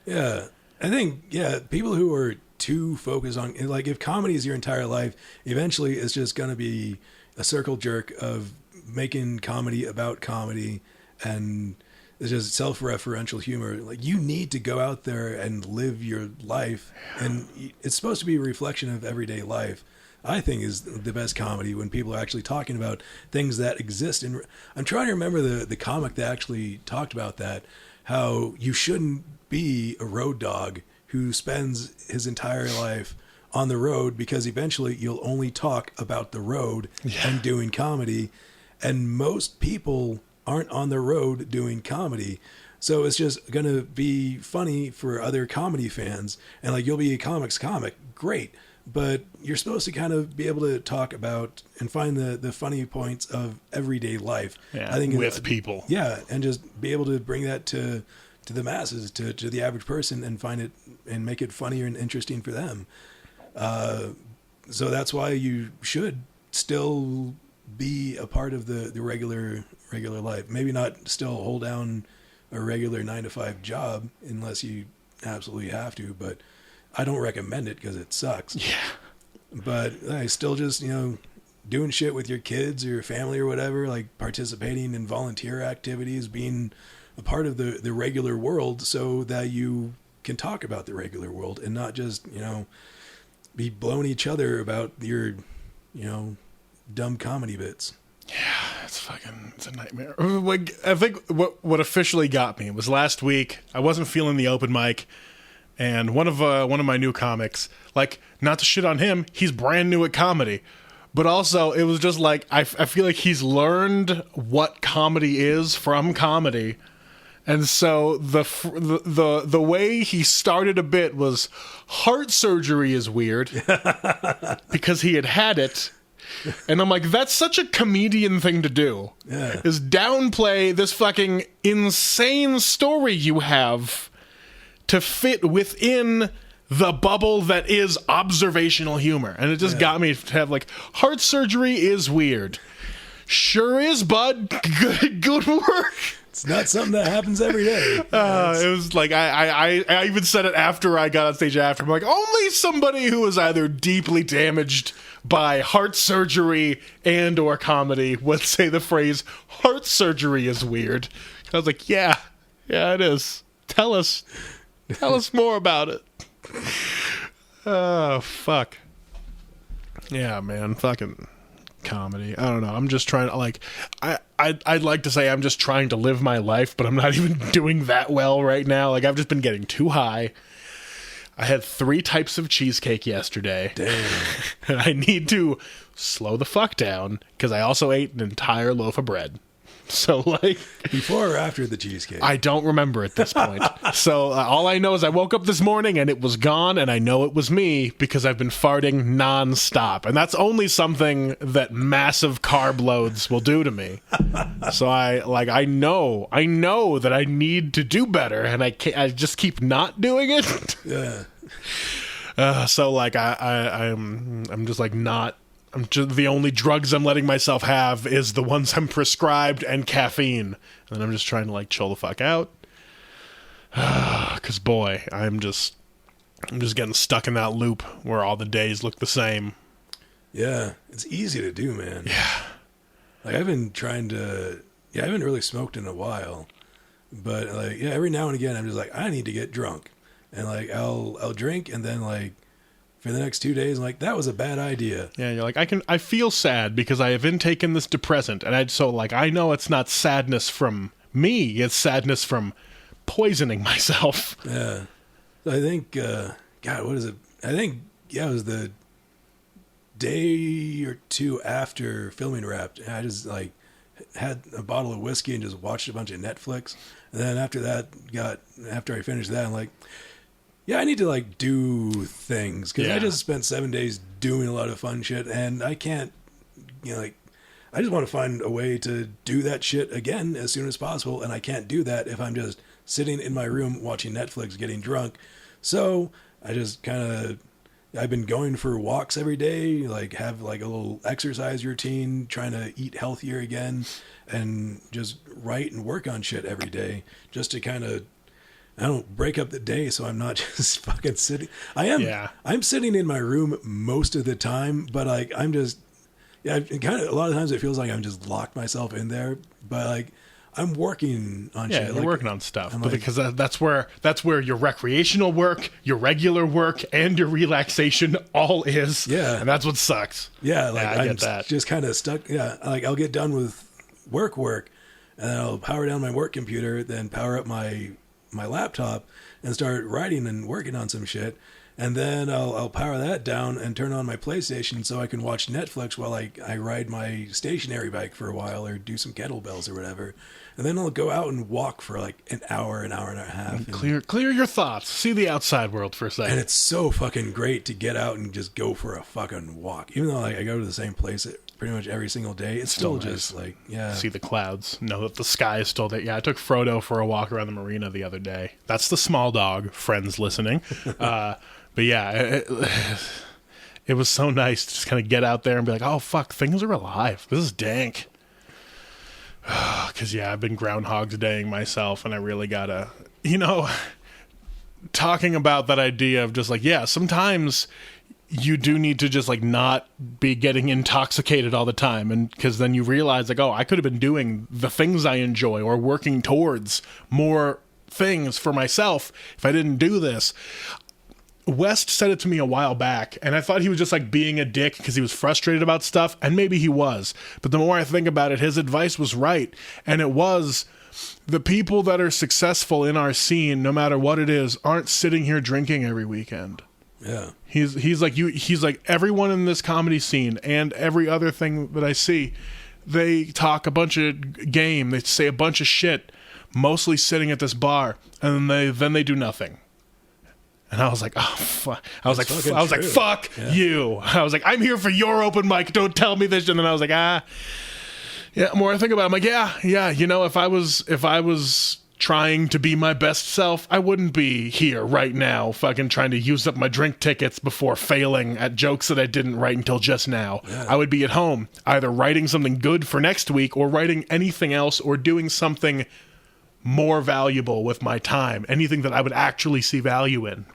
Yeah. I think, people who are too focused on, like, if comedy is your entire life, eventually it's just going to be a circle jerk of making comedy about comedy, and it's just self-referential humor. Like, you need to go out there and live your life, and it's supposed to be a reflection of everyday life. I think is the best comedy when people are actually talking about things that exist. And I'm trying to remember the comic that actually talked about that, how you shouldn't be a road dog who spends his entire life on the road, because eventually you'll only talk about the road and doing comedy. And most people aren't on the road doing comedy. So it's just going to be funny for other comedy fans. And like, you'll be a comics comic. Great. But you're supposed to kind of be able to talk about and find the funny points of everyday life. Yeah, I think with people. Yeah, and just be able to bring that to the masses, to the average person, and find it and make it funnier and interesting for them. So that's why you should still be a part of the regular life. Maybe not still hold down a regular 9-to-5 job unless you absolutely have to, but I don't recommend it because it sucks. Yeah. But I still just, doing shit with your kids or your family or whatever, like participating in volunteer activities, being a part of the regular world so that you can talk about the regular world and not just, be blowing each other about your, dumb comedy bits. Yeah, it's a nightmare. Like, I think what officially got me was last week. I wasn't feeling the open mic. And one of my new comics, like, not to shit on him, he's brand new at comedy, but also it was just like I feel like he's learned what comedy is from comedy, and so the way he started a bit was heart surgery is weird because he had it, and I'm like, that's such a comedian thing to do, is downplay this fucking insane story you have to fit within the bubble that is observational humor. And it just got me to have like, heart surgery is weird. Sure is, bud. Good work. It's not something that happens every day. It was like, I even said it after I got on stage after. I'm like, only somebody who is either deeply damaged by heart surgery and or comedy would say the phrase, heart surgery is weird. I was like, yeah, it is. Tell us more about it. Oh, fuck. Yeah, man. Fucking comedy. I don't know. I'm just trying to, like, I'd like to say I'm just trying to live my life, but I'm not even doing that well right now. Like, I've just been getting too high. I had 3 types of cheesecake yesterday. Damn. And I need to slow the fuck down because I also ate an entire loaf of bread. So, like, before or after the cheesecake? I don't remember at this point. So all I know is I woke up this morning and it was gone, and I know it was me because I've been farting nonstop, and that's only something that massive carb loads will do to me. So I know that I need to do better, and I just keep not doing it. Yeah. So like I'm just like not. I'm just, the only drugs I'm letting myself have is the ones I'm prescribed and caffeine. And I'm just trying to like chill the fuck out. Cause boy, I'm just getting stuck in that loop where all the days look the same. Yeah. It's easy to do, man. Yeah. Like, I've been trying to, I haven't really smoked in a while, but like, every now and again I'm just like, I need to get drunk, and like, I'll drink, and then like, for the next 2 days, I'm like, that was a bad idea. Yeah, you're like, I feel sad because I have intaken this depressant, and I know it's not sadness from me, it's sadness from poisoning myself. Yeah. So I think, God, what is it? I think, it was the day or 2 after filming Wrapped. I just like had a bottle of whiskey and just watched a bunch of Netflix. And then after I finished that, I'm like, yeah, I need to like do things, because I just spent 7 days doing a lot of fun shit, and I can't, like, I just want to find a way to do that shit again as soon as possible, and I can't do that if I'm just sitting in my room watching Netflix, getting drunk. So I just kind of I've been going for walks every day, like have like a little exercise routine, trying to eat healthier again, and just write and work on shit every day, just to kind of, I don't break up the day, so I'm not just fucking sitting. I'm sitting in my room most of the time, but like I'm just, kind of a lot of times it feels like I'm just locked myself in there, but like I'm working on shit. Yeah, you're working on stuff, but because that's where your recreational work, your regular work, and your relaxation all is. Yeah, and that's what sucks. Yeah, like I get I'm that. Just kind of stuck. Yeah, like I'll get done with work, and then I'll power down my work computer, then power up my laptop, and start writing and working on some shit. And then I'll power that down and turn on my PlayStation so I can watch Netflix while I ride my stationary bike for a while or do some kettlebells or whatever. And then I'll go out and walk for like an hour and a half. And clear your thoughts. See the outside world for a second. And it's so fucking great to get out and just go for a fucking walk. Even though like I go to the same place pretty much every single day, it's still nice. Just like, yeah. See the clouds. Know that the sky is still there. Yeah, I took Frodo for a walk around the marina the other day. That's the small dog, friends listening. But yeah, it was so nice to just kind of get out there and be like, oh, fuck, things are alive. This is dank. Because, yeah, I've been Groundhog Daying myself, and I really gotta, talking about that idea of just like, yeah, sometimes you do need to just like not be getting intoxicated all the time, and because then you realize like, oh, I could have been doing the things I enjoy or working towards more things for myself if I didn't do this. West said it to me a while back, and I thought he was just like being a dick because he was frustrated about stuff, and maybe he was. But the more I think about it, his advice was right, and it was the people that are successful in our scene, no matter what it is, aren't sitting here drinking every weekend. Yeah. He's like you. He's like everyone in this comedy scene and every other thing that I see. They talk a bunch of game. They say a bunch of shit, mostly sitting at this bar, and then they do nothing. And I was like, oh, fuck. I was like, fuck you. I was like, I'm here for your open mic. Don't tell me this. And then I was like, yeah. The more I think about it, I'm like, yeah. If I was trying to be my best self, I wouldn't be here right now, fucking trying to use up my drink tickets before failing at jokes that I didn't write until just now. Yeah. I would be at home, either writing something good for next week or writing anything else or doing something more valuable with my time. Anything that I would actually see value in.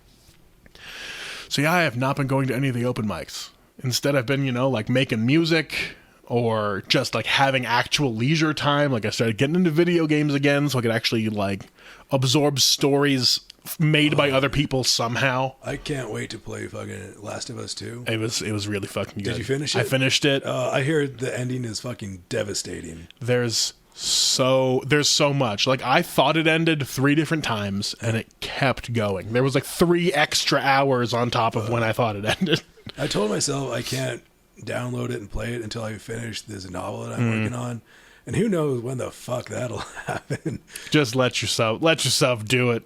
So yeah, I have not been going to any of the open mics. Instead, I've been, like making music or just like having actual leisure time. Like I started getting into video games again so I could actually like absorb stories made by other people somehow. I can't wait to play fucking Last of Us 2. It was really fucking good. Did you finish it? I finished it. I hear the ending is fucking devastating. There's so much. Like I thought it ended 3 different times and it kept going. There was like 3 extra hours on top of when I thought it ended. I told myself I can't download it and play it until I finish this novel that I'm working on. And who knows when the fuck that'll happen. Just let yourself do it.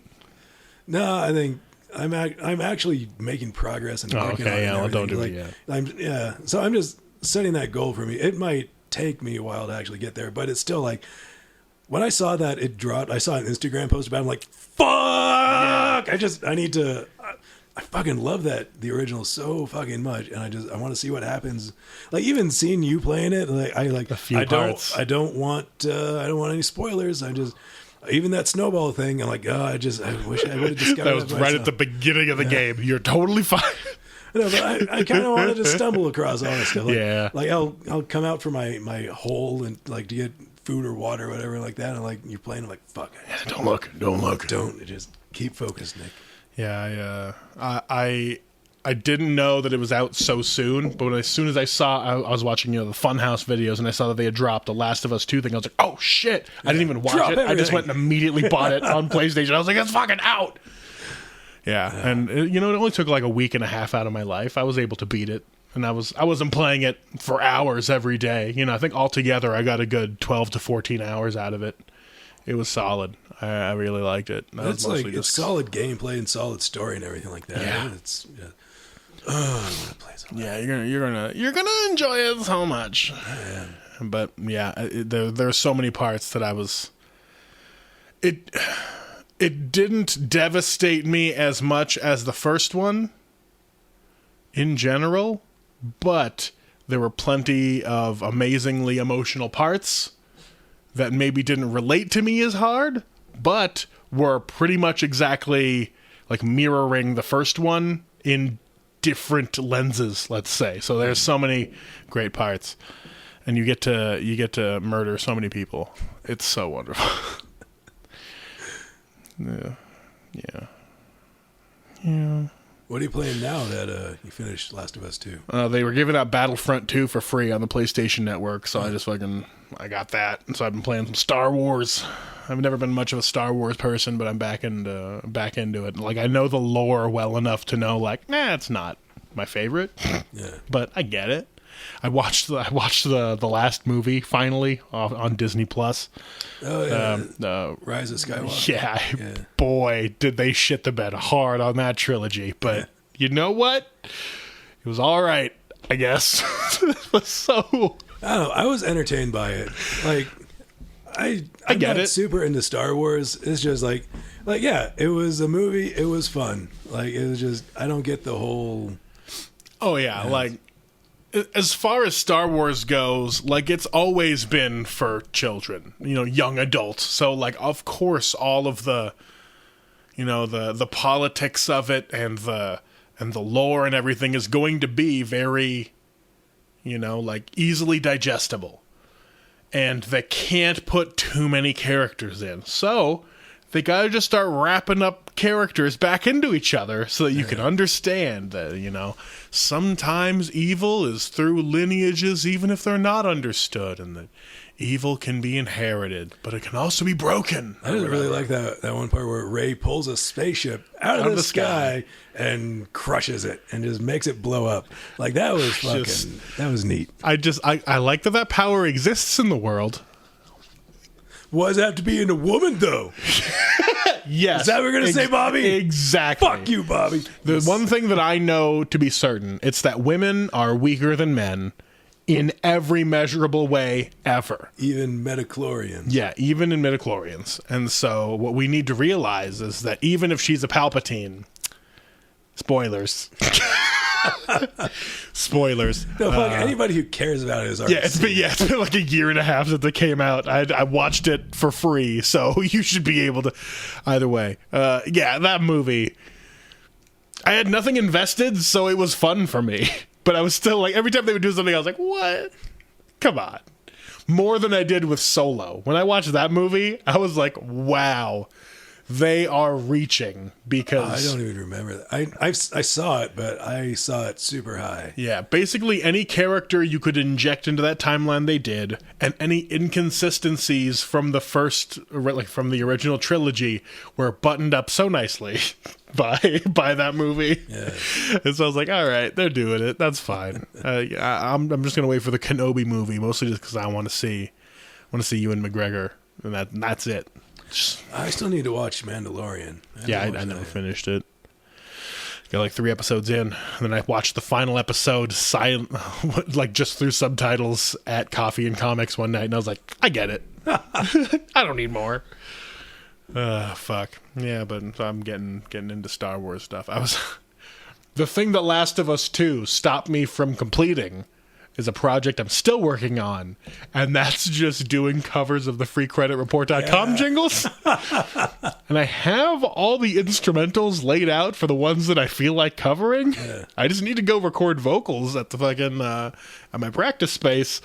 No, I think I'm actually making progress and working on it. Yeah, well, don't do it yet. So I'm just setting that goal for me. It might take me a while to actually get there, but it's still like when I saw that it dropped, I saw an Instagram post about it, I'm like, fuck! Yeah. I fucking love the original so fucking much, and I want to see what happens. Like even seeing you playing it, I don't want any spoilers. Even that snowball thing, I'm like, I wish I would have discovered that was right at the beginning of the game. You're totally fine. No, but I kind of wanted to stumble across all this stuff. Like I'll come out from my hole and like to get food or water or whatever like that, and like you're playing, I'm like, fuck. Don't look. Don't just keep focused, Nick. Yeah, I didn't know that it was out so soon, but as soon as I was watching the Funhouse videos and I saw that they had dropped the Last of Us 2 thing, I was like, oh shit! I didn't even watch it. Everything. I just went and immediately bought it on PlayStation. I was like, it's fucking out. Yeah, and it only took like a week and a half out of my life. I was able to beat it, and I wasn't playing it for hours every day. I think altogether I got a good 12 to 14 hours out of it. It was solid. I really liked it. It's like it's solid gameplay and solid story and everything like that. Yeah. I want to play something. Yeah, you're gonna enjoy it so much. Yeah. But yeah, there are so many parts that I was. It didn't devastate me as much as the first one, in general, but there were plenty of amazingly emotional parts that maybe didn't relate to me as hard, but were pretty much exactly like mirroring the first one in different lenses, let's say. So there's so many great parts, and you get to murder so many people. It's so wonderful. Yeah. What are you playing now that you finished Last of Us 2? They were giving out Battlefront 2 for free on the PlayStation Network, so I got that. And so I've been playing some Star Wars. I've never been much of a Star Wars person, but I'm back into it. Like, I know the lore well enough to know, like, it's not my favorite. Yeah. But I get it. I watched the last movie finally on Disney Plus. Oh yeah, Rise of Skywalker. Yeah, boy, did they shit the bed hard on that trilogy. But you know what? It was all right, I guess. It was so. I don't know. I was entertained by it. Like, I'm get not it. super into Star Wars. It's just like yeah, it was a movie. It was fun. Like, it was just, I don't get the whole. Oh yeah, like. As far as Star Wars goes, like, it's always been for children, young adults. So, like, of course, all of the, the politics of it and the lore and everything is going to be very, like, easily digestible. And they can't put too many characters in. So they gotta just start wrapping up characters back into each other so that you can understand that, sometimes evil is through lineages even if they're not understood, and that evil can be inherited, but it can also be broken. I didn't really like that one part where Rey pulls a spaceship out of the sky and crushes it and just makes it blow up. Like, that was that was neat. I like that power exists in the world. Why does it have to be in a woman, though? Yes. Is that what we're going to say, Bobby? Exactly. Fuck you, Bobby. The one thing that I know to be certain, it's that women are weaker than men in every measurable way ever. Even midichlorians. Yeah, even in midichlorians. And so what we need to realize is that even if she's a Palpatine, spoilers. Spoilers. No, fuck, anybody who cares about it is already it's been like a year and a half since it came out. I watched it for free, so you should be able to. Either way, that movie. I had nothing invested, so it was fun for me. But I was still like, every time they would do something, I was like, "What? Come on!" More than I did with Solo. When I watched that movie, I was like, "Wow." They are reaching because... I don't even remember that. I saw it, but I saw it super high. Yeah, basically any character you could inject into that timeline they did, and any inconsistencies from the from the original trilogy were buttoned up so nicely by that movie. Yeah. And so I was like, all right, they're doing it. That's fine. I'm just going to wait for the Kenobi movie, mostly just because I want to see Ewan McGregor, and that's it. I still need to watch Mandalorian. I never finished it. Got like 3 episodes in, and then I watched the final episode just through subtitles at Coffee and Comics one night, and I was like, I get it. I don't need more. Fuck. Yeah, but I'm getting into Star Wars stuff. The thing that Last of Us 2 stopped me from completing is a project I'm still working on, and that's just doing covers of the freecreditreport.com jingles. And I have all the instrumentals laid out for the ones that I feel like covering. Yeah. I just need to go record vocals at the fucking at my practice space,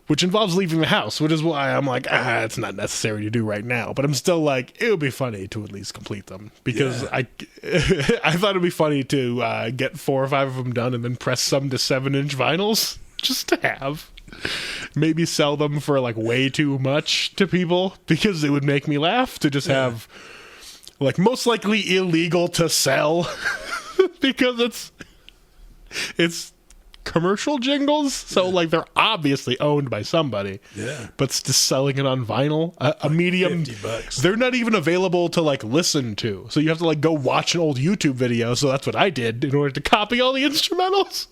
which involves leaving the house, which is why I'm like, it's not necessary to do right now. But I'm still like, it would be funny to at least complete them, because I thought it'd be funny to get 4 or 5 of them done and then press some to 7-inch vinyls just to have. Maybe sell them for like way too much to people, because it would make me laugh to just have like most likely illegal to sell because it's commercial jingles, so like they're obviously owned by somebody, but just selling it on vinyl, a medium, $50. they're not even available to like listen to, so you have to like go watch an old YouTube video. So that's what I did in order to copy all the instrumentals,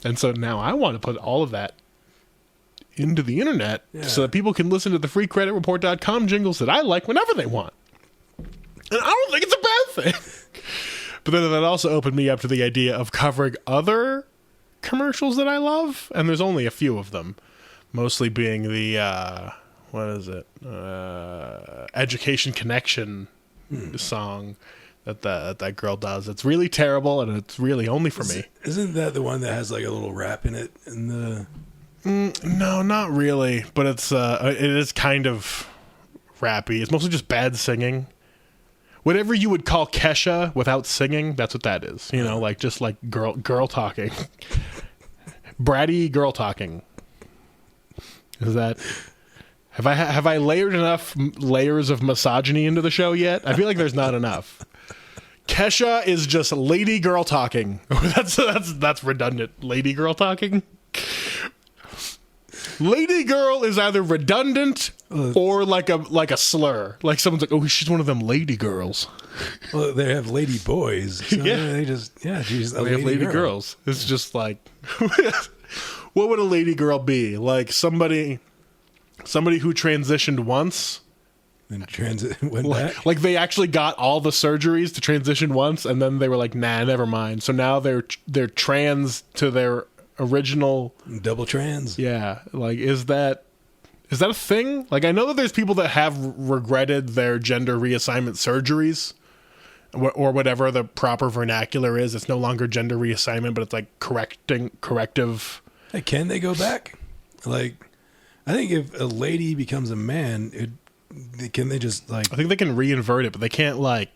and so now I want to put all of that into the internet so that people can listen to the freecreditreport.com jingles that I like whenever they want. And I don't think it's a bad thing. But then that also opened me up to the idea of covering other commercials that I love, and there's only a few of them, mostly being the what is it, Education Connection song that girl does. It's really terrible, and it's really only for me. Isn't that the one that has like a little rap in it? In the no, not really, but it is kind of rappy. It's mostly just bad singing. Whatever you would call Kesha without singing, that's what that is. You know, like just like girl talking, bratty girl talking. Is that? Have I layered enough layers of misogyny into the show yet? I feel like there's not enough. Kesha is just lady girl talking. That's redundant. Lady girl talking. Lady girl is either redundant or like a slur. Like someone's like, "Oh, she's one of them lady girls." Well, they have lady boys. So she's a they have lady girl. girls. It's just like, what would a lady girl be? Like somebody who transitioned once. And went back. Like they actually got all the surgeries to transition once, and then they were like, "Nah, never mind." So now they're trans to their original Double trans. Yeah, like is that a thing? Like I know that there's people that have regretted their gender reassignment surgeries, or whatever the proper vernacular is. It's no longer gender reassignment, but it's like corrective. Hey, can they go back? Like, I think if a lady becomes a man, can they just like? I think they can reinvert it, but they can't like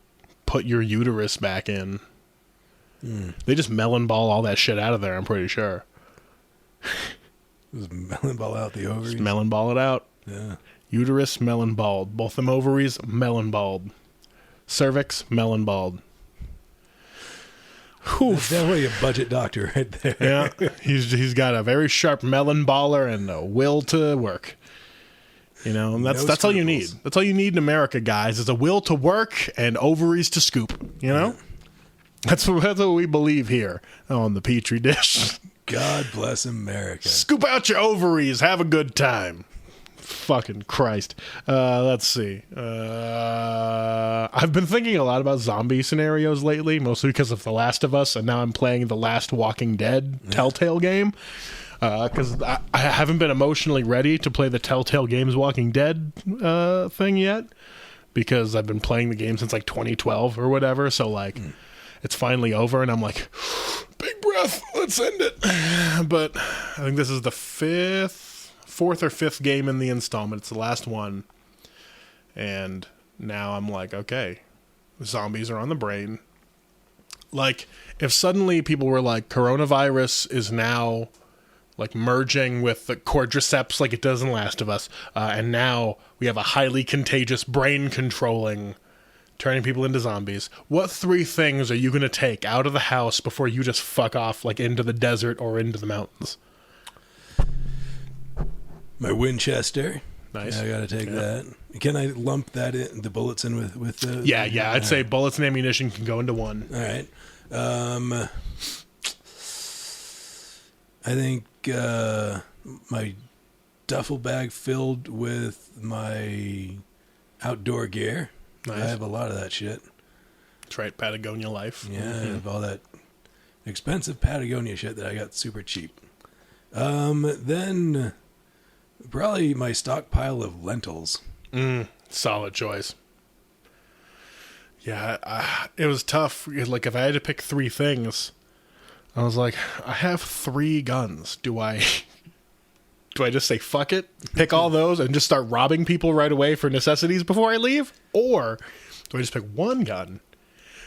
put your uterus back in. They just melon ball all that shit out of there. I'm pretty sure. Just melon ball out the ovaries. Just melon ball it out. Yeah. Uterus melon balled. Both them ovaries melon balled. Cervix melon balled. That's definitely a budget doctor right there. Yeah, he's got a very sharp melon baller and a will to work. You know, and that's all you need. That's all you need in America, guys, is a will to work and ovaries to scoop. You know, that's what we believe here on the Petri dish. God bless America. Scoop out your ovaries. Have a good time. Fucking Christ. Let's see. I've been thinking a lot about zombie scenarios lately, mostly because of The Last of Us, and now I'm playing the last Walking Dead Telltale game. Because I haven't been emotionally ready to play the Telltale Games Walking Dead thing yet, because I've been playing the game since like 2012 or whatever. So like, it's finally over, and I'm like, big breath, let's end it. But I think this is the fourth or fifth game in the installment. It's the last one, and now I'm like, okay, zombies are on the brain. Like, if suddenly people were like, coronavirus is now like merging with the cordyceps like it does in Last of Us, and now we have a highly contagious brain controlling, turning people into zombies. What three things are you going to take out of the house before you just fuck off like into the desert or into the mountains? My Winchester. Nice. I got to take that. Can I lump that in, the bullets in with the... Yeah. I'd say bullets and ammunition can go into one. All right. I think my duffel bag filled with my outdoor gear. Nice. I have a lot of that shit. That's right, Patagonia life. Yeah, I have all that expensive Patagonia shit that I got super cheap. Then probably my stockpile of lentils. Solid choice. Yeah, it was tough. Like, if I had to pick three things, I was like, I have 3 guns. Do I just say fuck it, pick all those, and just start robbing people right away for necessities before I leave? Or do I just pick one gun?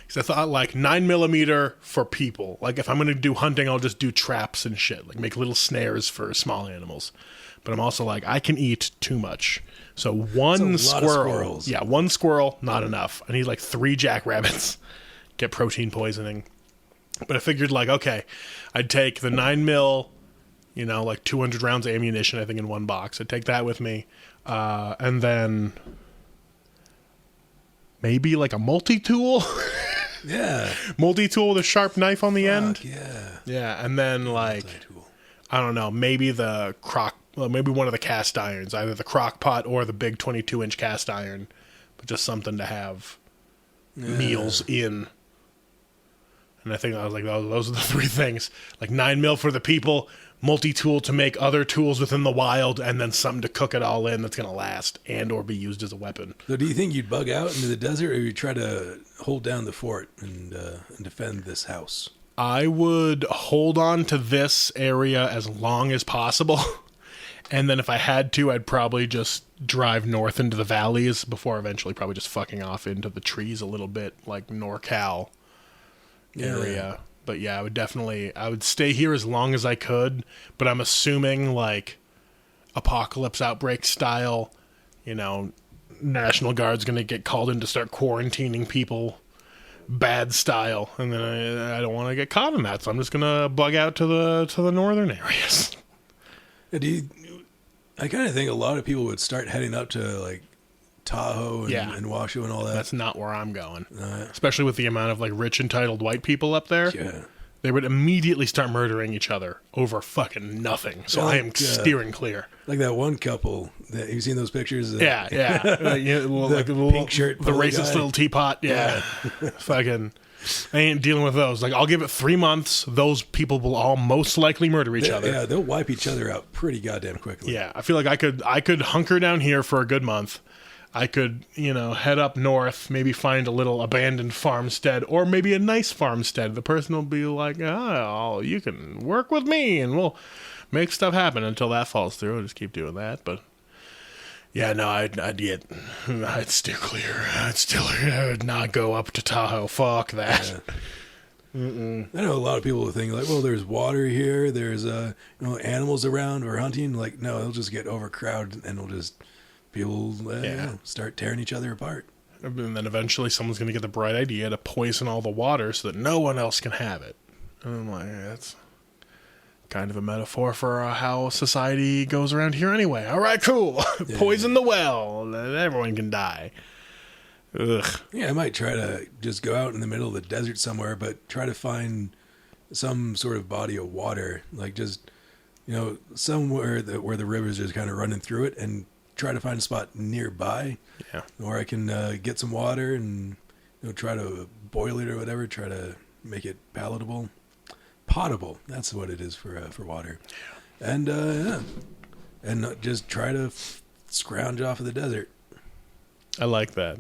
Because I thought, like, 9mm for people. Like, if I'm going to do hunting, I'll just do traps and shit. Like, make little snares for small animals. But I'm also like, I can eat too much. So one squirrel. Yeah, one squirrel, not enough. I need like 3 jackrabbits. Get protein poisoning. But I figured, like, okay, I'd take the 9mm, you know, like 200 rounds of ammunition, I think, in one box. I'd take that with me. And then maybe like a multi-tool. Yeah. Multi-tool with a sharp knife on the end. Yeah. Yeah, and then like, I don't know, maybe maybe one of the cast irons, either the crock pot or the big 22-inch cast iron, but just something to have meals in. And I think I was like, those are the three things. Like 9mm for the people, multi-tool to make other tools within the wild, and then something to cook it all in that's going to last and or be used as a weapon. So do you think you'd bug out into the desert, or you try to hold down the fort and defend this house? I would hold on to this area as long as possible. And then if I had to, I'd probably just drive north into the valleys before eventually probably just fucking off into the trees a little bit, like NorCal area. But yeah, I would stay here as long as I could, but I'm assuming like apocalypse outbreak style, National Guard's going to get called in to start quarantining people bad style, and then I don't want to get caught in that, so I'm just going to bug out to the northern areas. I kind of think a lot of people would start heading up to like Tahoe and Washoe and all that. That's not where I'm going. Especially with the amount of like rich entitled white people up there. Yeah. They would immediately start murdering each other over fucking nothing. So I am steering clear. Like that one couple that you've seen those pictures. Yeah. Like the pink shirt, the racist guy. little teapot. Yeah. Fucking. I ain't dealing with those. Like, I'll give it 3 months. Those people will all most likely murder each other. Yeah, they'll wipe each other out pretty goddamn quickly. Yeah, I feel like I could hunker down here for a good month. I could, head up north, maybe find a little abandoned farmstead, or maybe a nice farmstead. The person will be like, oh, you can work with me, and we'll make stuff happen until that falls through. I'll just keep doing that, but... Yeah, no, I'd steer clear. I would not go up to Tahoe. Fuck that. Yeah. I know a lot of people will think like, well, there's water here. There's animals around or hunting. Like, no, it'll just get overcrowded, and people start tearing each other apart. And then eventually someone's going to get the bright idea to poison all the water so that no one else can have it. And I'm like, that's kind of a metaphor for how society goes around here anyway. All right, cool. Poison the well. Everyone can die. Ugh. Yeah, I might try to just go out in the middle of the desert somewhere, but try to find some sort of body of water, like just, somewhere where the river's just kind of running through it, and try to find a spot nearby where I can get some water and try to boil it or whatever, try to make it palatable. Potable, that's what it is for water. And and just try to scrounge off of the desert. I like that.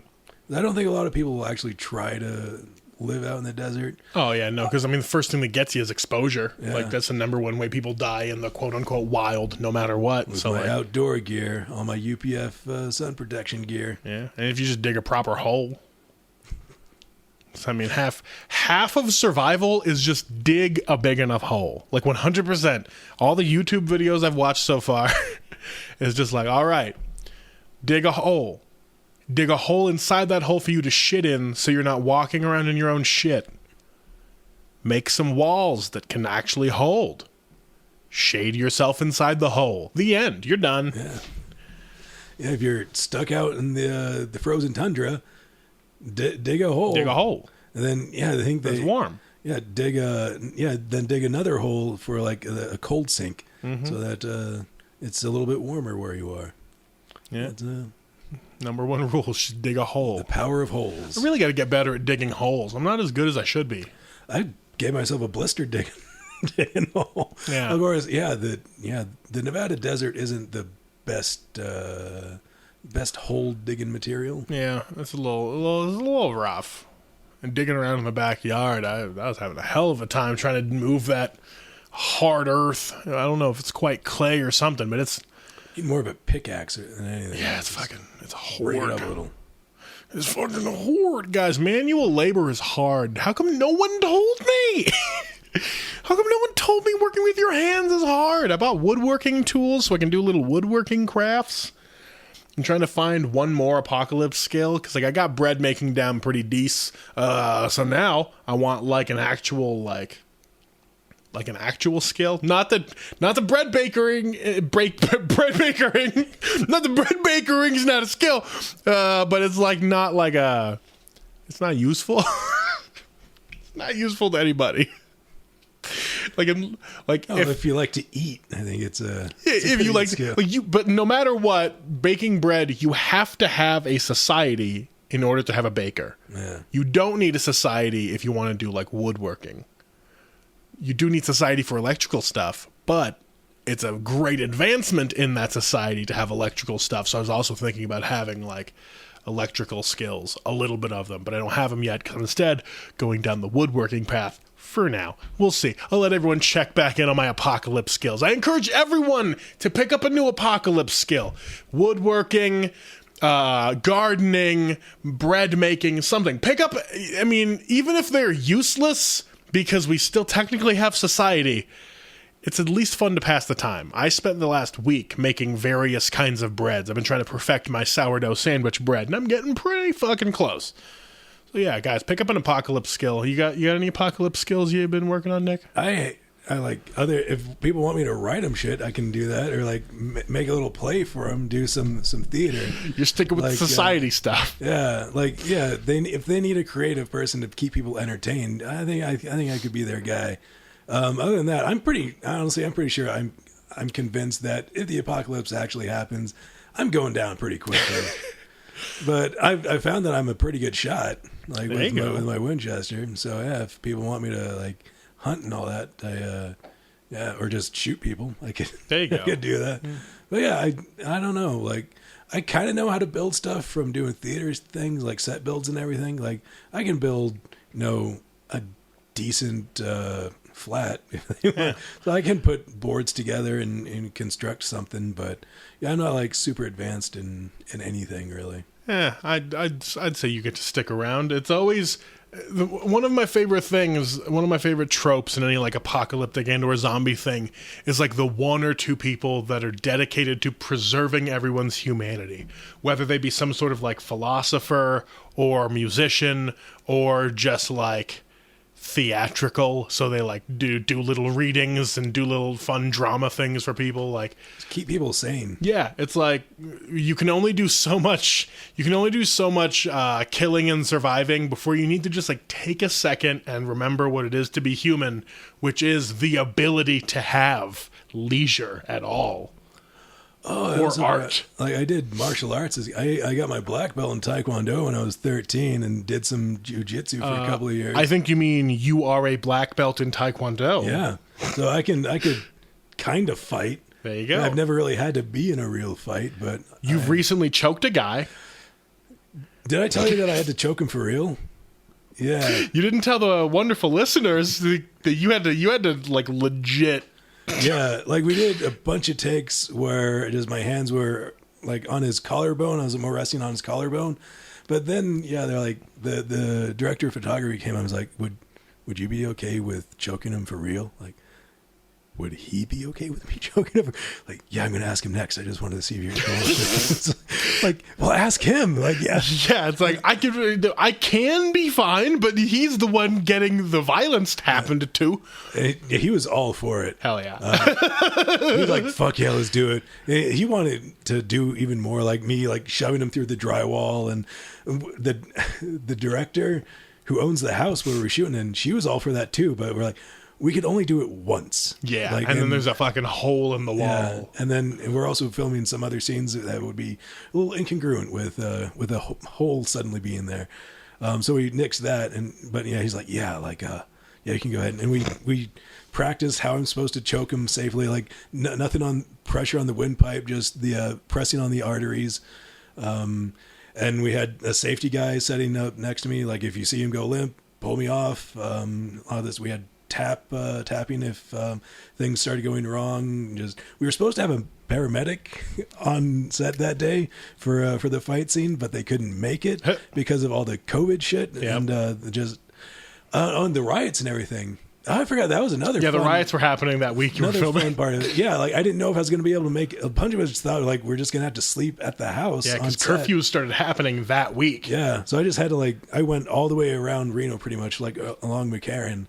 I don't think a lot of people will actually try to live out in the desert. Oh yeah, no, because the first thing that gets you is exposure. Yeah. Like that's the number one way people die in the quote unquote wild, no matter what. With my outdoor gear, all my UPF sun protection gear. Yeah, and if you just dig a proper hole. So, half of survival is just dig a big enough hole. Like 100%. All the YouTube videos I've watched so far is just like, all right, dig a hole. Dig a hole inside that hole for you to shit in so you're not walking around in your own shit. Make some walls that can actually hold. Shade yourself inside the hole. The end. You're done. Yeah, if you're stuck out in the frozen tundra... dig a hole. Dig a hole. And then, I think it's warm. Yeah, then dig another hole for like a cold sink so that it's a little bit warmer where you are. Yeah. Number one rule is just dig a hole. The power of holes. I really got to get better at digging holes. I'm not as good as I should be. I gave myself a blister digging hole. Yeah. Of course, the Nevada desert isn't the best hole digging material. Yeah, it's a little rough. And digging around in the backyard, I was having a hell of a time trying to move that hard earth. I don't know if it's quite clay or something, but it's Need more of a pickaxe than anything. Yeah, it's a horde. Bring it up a little. It's fucking a horde, guys. Manual labor is hard. How come no one told me? How come no one told me working with your hands is hard? I bought woodworking tools so I can do little woodworking crafts. I'm trying to find one more apocalypse skill because I got bread making down pretty decent. So now I want an actual skill. Not the bread bakering. Bread bakering. Not the bread bakering is not a skill. But it's it's not useful. It's not useful to anybody. If you like to eat, I think it's a if you like skill. but no matter what, baking bread, you have to have a society in order to have a baker. Yeah. You don't need a society if you want to do like woodworking. You do need society for electrical stuff, but it's a great advancement in that society to have electrical stuff. So I was also thinking about having like electrical skills, a little bit of them, but I don't have them yet because I'm instead going down the woodworking path for now. We'll see. I'll let everyone check back in on my apocalypse skills. I encourage everyone to pick up a new apocalypse skill. Woodworking, gardening, bread making, something. Pick up, I mean, even if they're useless, because we still technically have society, it's at least fun to pass the time. I spent the last week making various kinds of breads. I've been trying to perfect my sourdough sandwich bread, and I'm getting pretty fucking close. So yeah, guys, pick up an apocalypse skill. You got any apocalypse skills you've been working on, Nick? I like other, if people want me to write them shit, I can do that, or like make a little play for them, do some theater. You're sticking with like, the society stuff. Yeah, like if they need a creative person to keep people entertained, I think I could be their guy. Other than that, I'm pretty sure I'm convinced that if the apocalypse actually happens, I'm going down pretty quickly. But I found that I'm a pretty good shot, like with my Winchester. So yeah, if people want me to like hunt and all that, or just shoot people, I could. There you go. I could do that. But yeah, I don't know. Like I kind of know how to build stuff from doing theater things, like set builds and everything. Like I can build, a decent flat. So I can put boards together and construct something. But yeah, I'm not like super advanced in anything really. Yeah, I'd say you get to stick around. It's always one of my favorite things, one of my favorite tropes in any like apocalyptic and or zombie thing is like the one or two people that are dedicated to preserving everyone's humanity, whether they be some sort of like philosopher or musician or just like theatrical, so they like do little readings and do little fun drama things for people, like just keep people sane. Yeah, it's like you can only do so much killing and surviving before you need to just like take a second and remember what it is to be human, which is the ability to have leisure at all. Or art. Like I did martial arts. I got my black belt in Taekwondo when I was 13 and did some jiu-jitsu for a couple of years. I think you mean you are a black belt in Taekwondo. Yeah. So I could kind of fight. There you go. I've never really had to be in a real fight, but you've recently choked a guy. Did I tell you that I had to choke him for real? Yeah. You didn't tell the wonderful listeners that you had to like legit. Yeah, like we did a bunch of takes where just my hands were like on his collarbone. I was more resting on his collarbone. But then, yeah, they're like, the director of photography came and was like, would you be okay with choking him for real? Like, would he be okay with me choking him? Like, yeah, I'm going to ask him next. I just wanted to see if you're going with like, well, ask him. Like, yeah. Yeah, it's like, I can be fine, but he's the one getting the violence happened to. He was all for it. Hell yeah. He was like, fuck yeah, let's do it. He wanted to do even more, like me, like shoving him through the drywall. And the director who owns the house where we were shooting in, she was all for that too. But we're like, we could only do it once. Yeah, like, and then there's a fucking hole in the wall. Yeah, and then we're also filming some other scenes that would be a little incongruent with a hole suddenly being there. So we nixed that, but yeah, he's like, yeah, you can go ahead. And we practiced how I'm supposed to choke him safely, like nothing on pressure on the windpipe, just the pressing on the arteries. And we had a safety guy setting up next to me, like if you see him go limp, pull me off. All this, we had tapping if things started going wrong. We were supposed to have a paramedic on set that day for the fight scene, but they couldn't make it because of all the COVID shit and on the riots and everything. I forgot that was another. Yeah, the riots were happening that week. You were filming. Fun part of it. Yeah, like I didn't know if I was going to be able to make a bunch of us thought like we're just going to have to sleep at the house. Yeah, because curfews started happening that week. Yeah, so I just had to I went all the way around Reno pretty much, like along McCarran.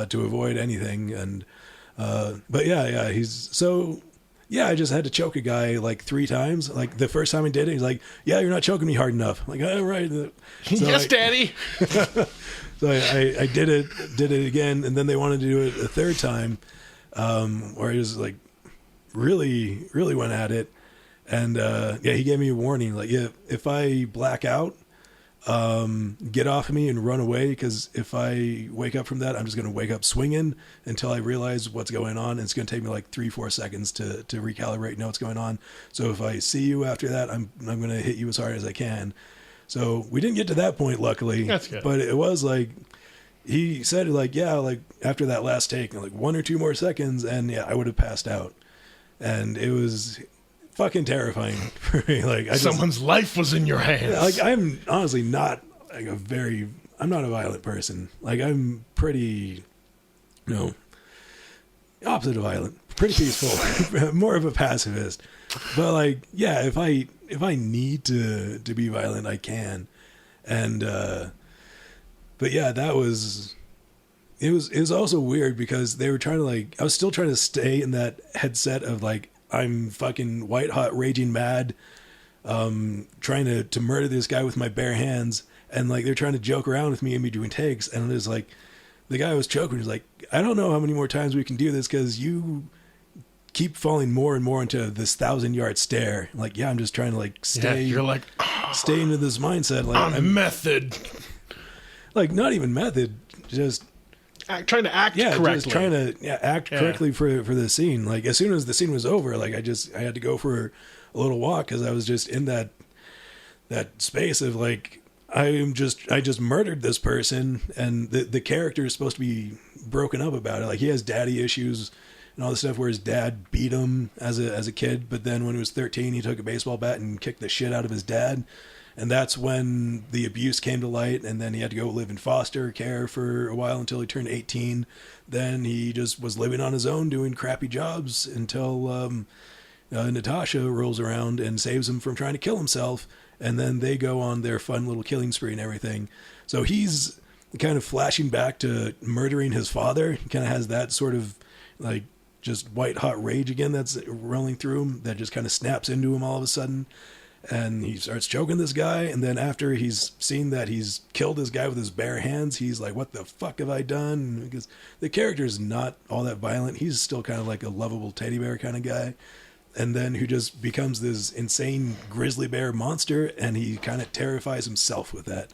To avoid anything, and but yeah, I just had to choke a guy like 3 times. Like the first time I did it, he's like, "Yeah, you're not choking me hard enough." I'm like, all right, so yes, Daddy. So I did it again, and then they wanted to do it a third time, where I just like really went at it, and he gave me a warning, like if I black out. get off of me and run away, because if I wake up from that, I'm just going to wake up swinging until I realize what's going on. And it's going to take me like 3-4 seconds to recalibrate and know what's going on. So if I see you after that, I'm going to hit you as hard as I can. So we didn't get to that point, luckily. That's good. But it was like, he said like, yeah, like after that last take, like 1 or 2 more seconds, and yeah, I would have passed out. And it was fucking terrifying for me. Like, Someone's life was in your hands. Yeah, like, I'm honestly not like I'm not a violent person. Like, I'm pretty, opposite of violent, pretty peaceful, more of a pacifist. But like, yeah, if I need to be violent, I can. And, but yeah, it was also weird because they were trying to like, I was still trying to stay in that headset of like, I'm fucking white hot raging mad, trying to murder this guy with my bare hands. And like, they're trying to joke around with me in between takes. And it was like, the guy I was choking was like, I don't know how many more times we can do this, because you keep falling more and more into this 1,000-yard stare. Like, yeah, I'm just trying to like stay. Yeah, you're like, stay into this mindset. Like, I'm method. Like, not even method, just Trying to act correctly. just trying to act correctly for the scene. Like, as soon as the scene was over, like, I had to go for a little walk, because I was just in that space of like, I just murdered this person, and the character is supposed to be broken up about it. Like, he has daddy issues and all this stuff where his dad beat him as a kid, but then when he was 13, he took a baseball bat and kicked the shit out of his dad. And that's when the abuse came to light, and then he had to go live in foster care for a while until he turned 18. Then he just was living on his own, doing crappy jobs until Natasha rolls around and saves him from trying to kill himself. And then they go on their fun little killing spree and everything. So he's kind of flashing back to murdering his father. He kind of has that sort of like just white hot rage again that's rolling through him, that just kind of snaps into him all of a sudden. And he starts choking this guy, and then after he's seen that he's killed this guy with his bare hands, he's like, what the fuck have I done? Because the character's not all that violent. He's still kind of like a lovable teddy bear kind of guy. And then who just becomes this insane grizzly bear monster, and he kind of terrifies himself with that.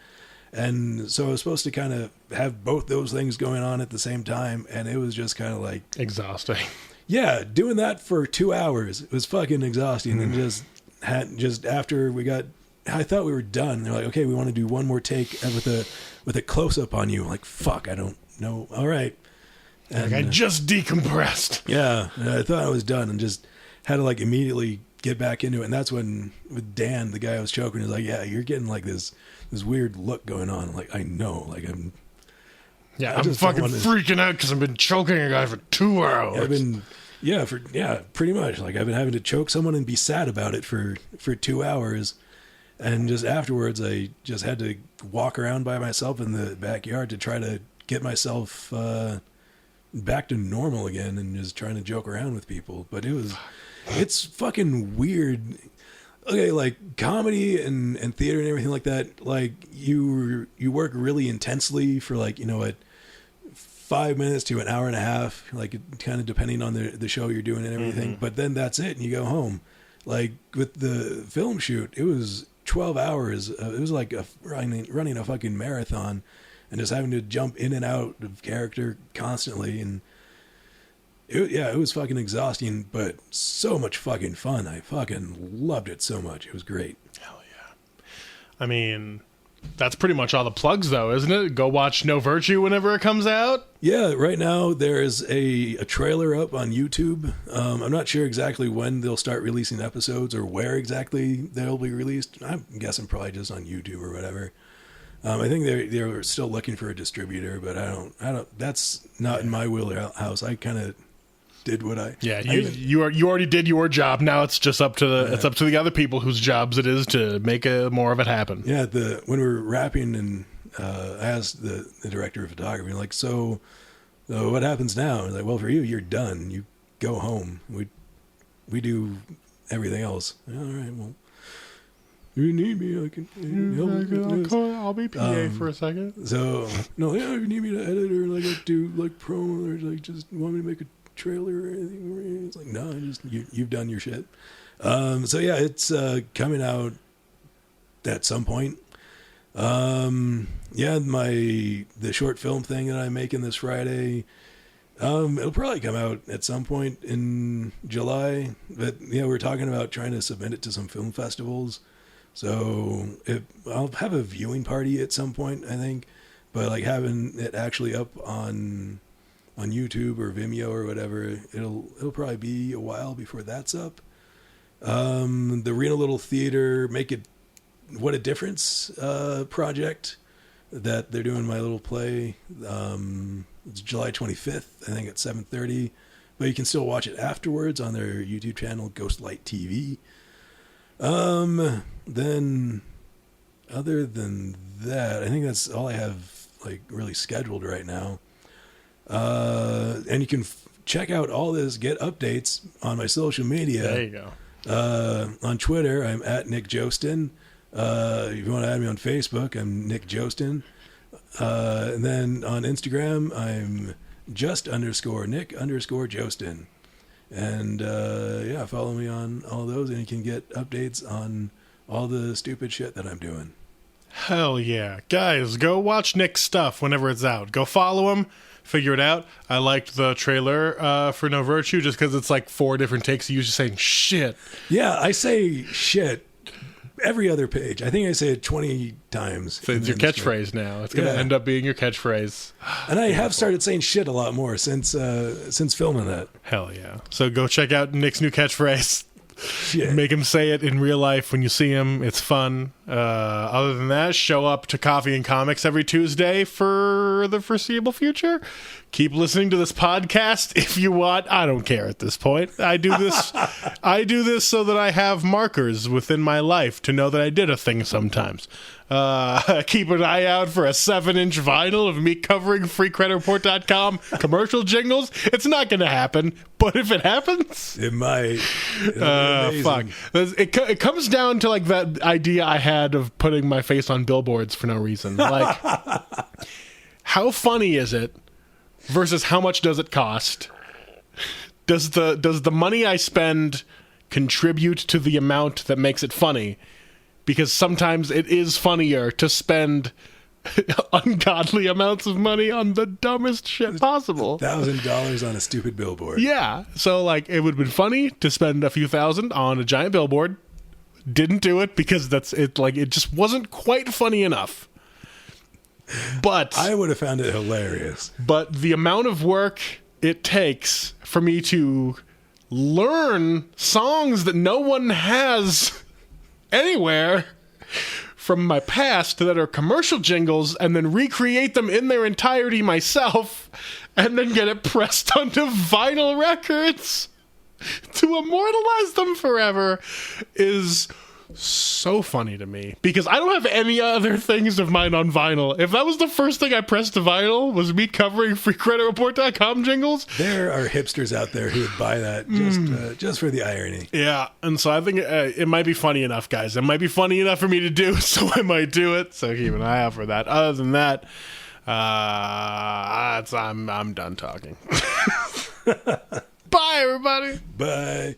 And so I was supposed to kind of have both those things going on at the same time, and it was just kind of like... exhausting. Yeah, doing that for 2 hours. It was fucking exhausting, and just after I thought we were done. They're like, okay, we want to do one more take with a close up on you. I'm like, fuck, I don't know. All right. And, like, I just decompressed. Yeah. And I thought I was done, and just had to like immediately get back into it. And that's when with Dan, the guy I was choking, is like, yeah, you're getting like this weird look going on. I'm like, I know, like I'm fucking freaking out because I've been choking a guy for 2 hours. Pretty much. Like, I've been having to choke someone and be sad about it for 2 hours. And just afterwards, I just had to walk around by myself in the backyard to try to get myself back to normal again, and just trying to joke around with people. But it's fucking weird. Okay, like comedy and theater and everything like that, like you work really intensely for like, 5 minutes to an hour and a half, like kind of depending on the show you're doing and everything. But then that's it, and you go home. Like with the film shoot, it was 12 hours. It was like running a fucking marathon, and just having to jump in and out of character constantly. And it was fucking exhausting, but so much fucking fun. I fucking loved it so much. It was great. Hell yeah. I mean, that's pretty much all the plugs, though, isn't it? Go watch No Virtue whenever it comes out. Yeah, right now there's a trailer up on YouTube. I'm not sure exactly when they'll start releasing episodes or where exactly they'll be released. I'm guessing probably just on YouTube or whatever. I think they're still looking for a distributor, but I don't. That's not in my wheelhouse. I kind of did what I. Yeah, you already did your job. Now it's just up to the other people whose jobs it is to make more of it happen. Yeah, when we were wrapping, and I asked the director of photography, like, so what happens now? And like, well, for you, you're done. You go home. We do everything else. All right, well. If you need me, I can help. I'll be PA for a second. So, no, yeah, if you need me to edit or like do like promo or like just want me to make a trailer or anything, it's like, no, you've done your shit. So yeah, it's coming out at some point. Yeah, the short film thing that I'm making this Friday. It'll probably come out at some point in July. But yeah, we're talking about trying to submit it to some film festivals. So I'll have a viewing party at some point, I think. But like having it actually up on YouTube or Vimeo or whatever, it'll probably be a while before that's up. The Reno Little Theater Make It What a Difference project that they're doing my little play. It's July 25th, I think at 7:30. But you can still watch it afterwards on their YouTube channel, Ghostlight TV. Then other than that, I think that's all I have like really scheduled right now. And you can check out all this, get updates on my social media. There you go. On Twitter, I'm at Nick Josten. If you want to add me on Facebook, I'm Nick Josten. And then on Instagram, I'm just_Nick_Josten. And yeah, follow me on all those, and you can get updates on all the stupid shit that I'm doing. Hell yeah. Guys, go watch Nick's stuff whenever it's out. Go follow him. Figure it out. I liked the trailer for No Virtue just because it's like 4 different takes of you just saying shit. Yeah, I say shit every other page. I think I say it 20 times. So it's your catchphrase now. It's going to end up being your catchphrase. And I have started saying shit a lot more since filming that. Hell yeah. So go check out Nick's new catchphrase. Shit. Make him say it in real life when you see him. It's fun. Other than that, show up to Coffee and Comics every Tuesday for the foreseeable future. Keep listening to this podcast if you want. I don't care at this point. I do this so that I have markers within my life to know that I did a thing sometimes. Keep an eye out for a 7-inch vinyl of me covering freecreditreport.com commercial jingles. It's not going to happen, but if it happens, it might. Fuck. It comes down to like that idea I had of putting my face on billboards for no reason. Like, how funny is it versus how much does it cost? Does the money I spend contribute to the amount that makes it funny? Because sometimes it is funnier to spend ungodly amounts of money on the dumbest shit possible. $1,000 on a stupid billboard. Yeah. So, like, it would have been funny to spend a few thousand on a giant billboard. Didn't do it because it just wasn't quite funny enough. But I would have found it hilarious. But the amount of work it takes for me to learn songs that no one has anywhere from my past that are commercial jingles and then recreate them in their entirety myself and then get it pressed onto vinyl records to immortalize them forever is so funny to me because I don't have any other things of mine on vinyl. If that was the first thing I pressed to vinyl was me covering freecreditreport.com jingles, there are hipsters out there who would buy that just for the irony. Yeah, and so I think it might be funny enough, guys. It might be funny enough for me to do, so I might do it. So keep an eye out for that. Other than that, I'm done talking. Bye, everybody. Bye.